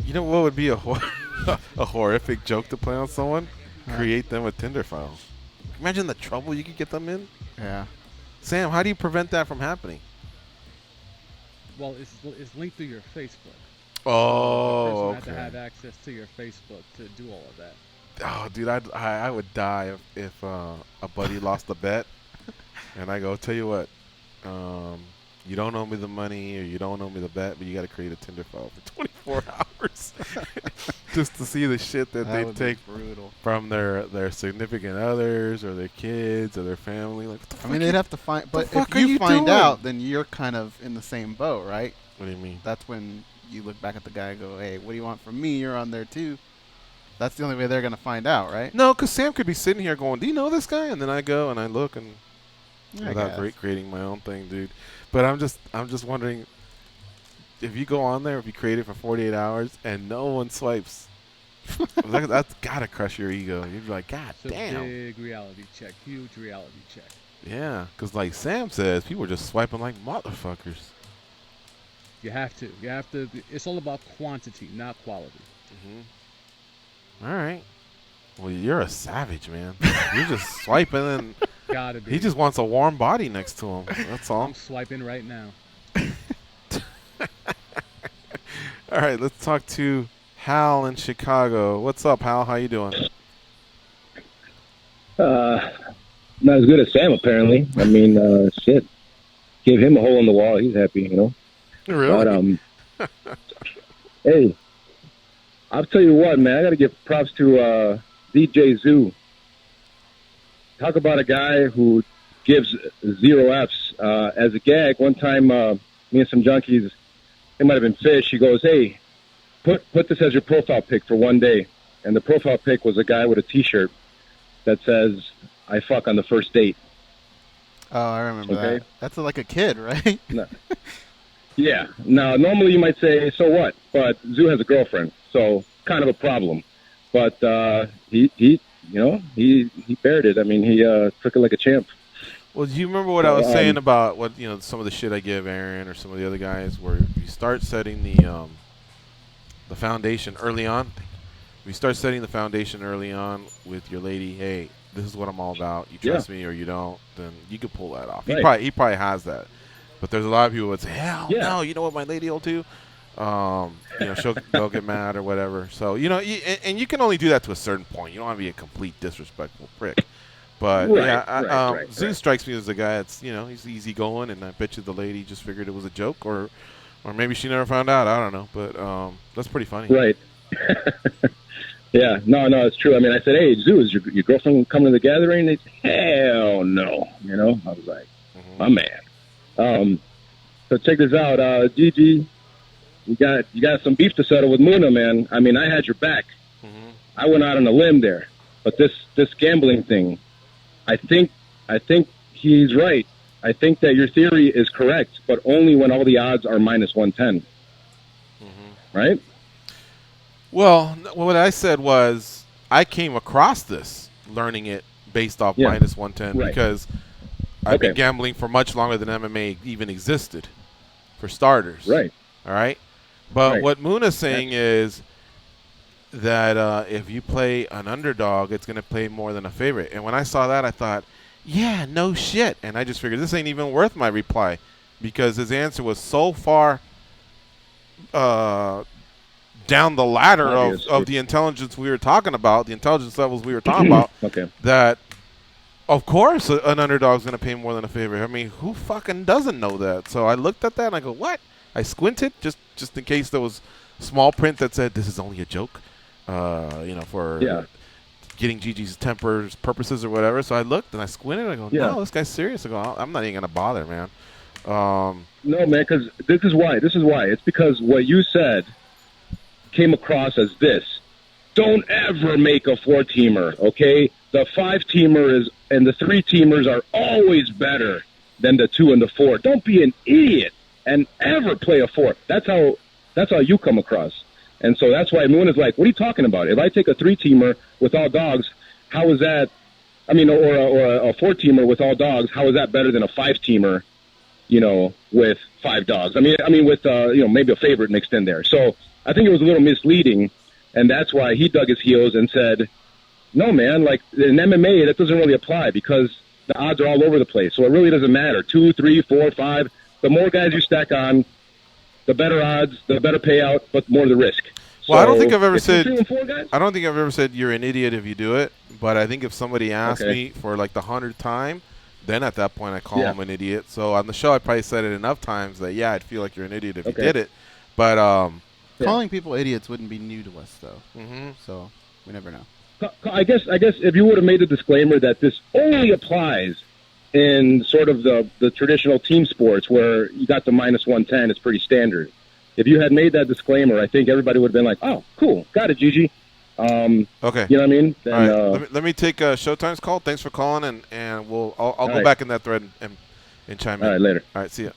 You know what would be a horrific joke to play on someone? Create them a Tinder file. Imagine the trouble you could get them in. Yeah. Sam, how do you prevent that from happening? Well, it's linked through your Facebook. Oh, the person had to have access to your Facebook to do all of that. Oh, dude, I would die if a buddy lost a bet, and I go, tell you what, you don't owe me the money or you don't owe me the bet, but you got to create a Tinder file for 24 hours just to see the shit that they take from their significant others or their kids or their family. Like, I mean, they'd have to find, but if you you find doing? out, then you're kind of in the same boat, right? What do you mean? That's when you look back at the guy and go, hey, what do you want from me? You're on there too. That's the only way they're going to find out, right? No, because Sam could be sitting here going, do you know this guy? And then I go and I look and without creating my own thing, dude. But I'm just wondering, if you go on there, if you create it for 48 hours and no one swipes, that's got to crush your ego. You'd be like, God damn. It's a big reality check, huge reality check. Yeah, because like Sam says, people are just swiping like motherfuckers. You have to. It's all about quantity, not quality. Mm-hmm. All right. Well, you're a savage, man. You're just swiping and Gotta be. he just wants a warm body next to him. That's all. I'm swiping right now. All right, let's talk to Hal in Chicago. What's up, Hal? How you doing? Not as good as Sam, apparently. I mean, shit. Give him a hole in the wall. He's happy, you know. Really? But, hey, I'll tell you what, man. I got to give props to DJ Zoo. Talk about a guy who gives 0 Fs. As a gag, one time, me and some junkies, it might have been Fish. He goes, hey, put this as your profile pic for one day. And the profile pic was a guy with a T-shirt that says, I fuck on the first date. Oh, I remember that. That's like a kid, right? No. Yeah. Now, normally you might say, so what? But Zoo has a girlfriend, so kind of a problem. But he bared it. I mean, he took it like a champ. Well, do you remember what I was saying about what some of the shit I give Aaron or some of the other guys, where you start setting the foundation early on? We start setting the foundation early on with your lady. Hey, this is what I'm all about. You trust me or you don't, then you could pull that off. Right. He probably has that. But there's a lot of people that say, hell no, you know what my lady will do? They'll get mad or whatever. So, and you can only do that to a certain point. You don't want to be a complete disrespectful prick. But, Zoo strikes me as a guy that's, he's easygoing, and I bet you the lady just figured it was a joke, or maybe she never found out. I don't know. But that's pretty funny. Right. Yeah, no, it's true. I mean, I said, hey, Zoo, is your girlfriend coming to the gathering? They said, hell no. I was like, my man. So check this out. Gigi, you got some beef to settle with Muna, man. I mean, I had your back. Mm-hmm. I went out on a limb there. But this gambling thing, I think he's right. I think that your theory is correct, but only when all the odds are minus 110. Mm-hmm. Right? Well, what I said was I came across this, learning it based off minus 110 because I've been gambling for much longer than MMA even existed, for starters. Right. All right? But what Muna's saying is that if you play an underdog, it's going to pay more than a favorite. And when I saw that, I thought, yeah, no shit. And I just figured this ain't even worth my reply because his answer was so far down the ladder of the intelligence we were talking about, the intelligence levels we were talking about, that of course an underdog's going to pay more than a favorite. I mean, who fucking doesn't know that? So I looked at that and I go, what? I squinted just in case there was small print that said this is only a joke, for getting Gigi's temper's purposes or whatever. So I looked and I squinted and I go, no, this guy's serious. I go, I'm not even going to bother, man. No, man, because this is why. It's because what you said came across as this. Don't ever make a 4-teamer, okay? The 5-teamer and the 3-teamers are always better than the 2 and the 4. Don't be an idiot and ever play a 4. That's how you come across. And so that's why Moon is like, what are you talking about? If I take a 3-teamer with all dogs, how is that, I mean, or a 4-teamer with all dogs, how is that better than a 5-teamer, you know, with 5 dogs? I mean, with, you know, maybe a favorite mixed in there. So I think it was a little misleading, and that's why he dug his heels and said, no, man, like in MMA, that doesn't really apply because the odds are all over the place. So it really doesn't matter. 2, 3, 4, 5. The more guys you stack on, the better odds, the better payout, but more the risk. Well, so I don't think I've ever said. 3 and 4 guys? I don't think I've ever said you're an idiot if you do it. But I think if somebody asked me for like the 100th time, then at that point I call them an idiot. So on the show, I probably said it enough times that I'd feel like you're an idiot if you did it. But calling people idiots wouldn't be new to us, though. So we never know. I guess if you would have made the disclaimer that this only applies in sort of the traditional team sports where you got the -110, it's pretty standard. If you had made that disclaimer, I think everybody would have been like, oh, cool, got it, Gigi. Okay. You know what I mean? Then, all right. Let me take Showtime's call. Thanks for calling, and I'll go back in that thread and chime in. All right, later. All right, see ya.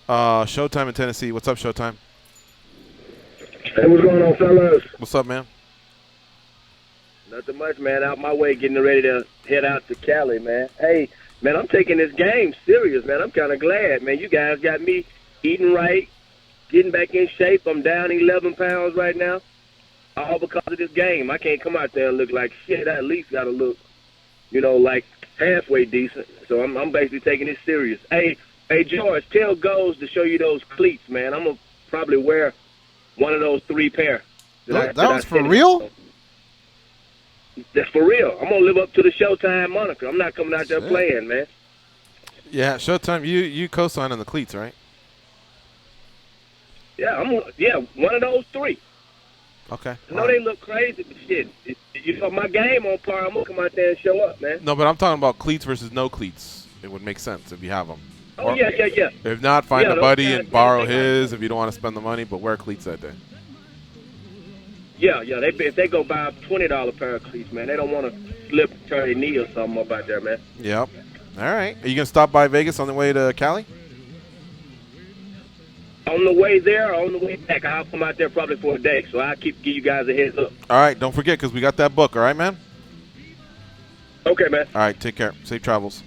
Showtime in Tennessee. What's up, Showtime? Hey, what's going on, fellas? What's up, man? Nothing much, man. Out my way, getting ready to head out to Cali, man. Hey, man, I'm taking this game serious, man. I'm kind of glad, man. You guys got me eating right, getting back in shape. I'm down 11 pounds right now, all because of this game. I can't come out there and look like shit. I at least got to look, you know, like halfway decent. So I'm basically taking this serious. Hey, George, tell Goes to show you those cleats, man. I'm going to probably wear one of those 3 pair. That was for real? That's for real. I'm going to live up to the Showtime moniker. I'm not coming out there playing, man. Yeah, Showtime, you co-sign on the cleats, right? Yeah, one of those 3. Okay. I know they look crazy, but shit, you know, my game on par, I'm going to come out there and show up, man. No, but I'm talking about cleats versus no cleats. It would make sense if you have them. Oh, or, yeah. If not, find a buddy and borrow his if you don't want to spend the money, but wear cleats that day. Yeah. If they go buy a $20 pair of cleats, man, they don't want to slip and turn their knee or something up out there, man. Yep. All right. Are you going to stop by Vegas on the way to Cali? On the way there or on the way back, I'll come out there probably for a day, so I'll give you guys a heads up. All right. Don't forget, because we got that book. All right, man? Okay, man. All right. Take care. Safe travels.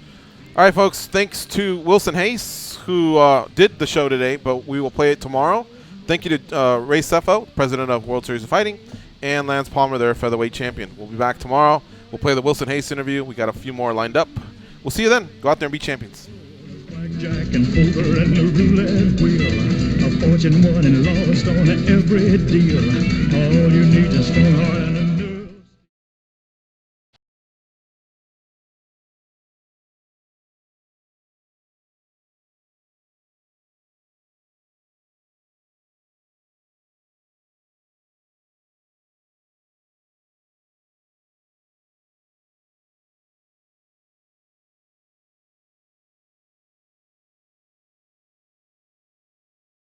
All right, folks. Thanks to Wilson Reis, who did the show today, but we will play it tomorrow. Thank you to Ray Sefo, president of World Series of Fighting, and Lance Palmer, their featherweight champion. We'll be back tomorrow. We'll play the Wilson Reis interview. We got a few more lined up. We'll see you then. Go out there and be champions. Blackjack and poker and the roulette wheel. A fortune won and lost on every deal. All you need is strong heart.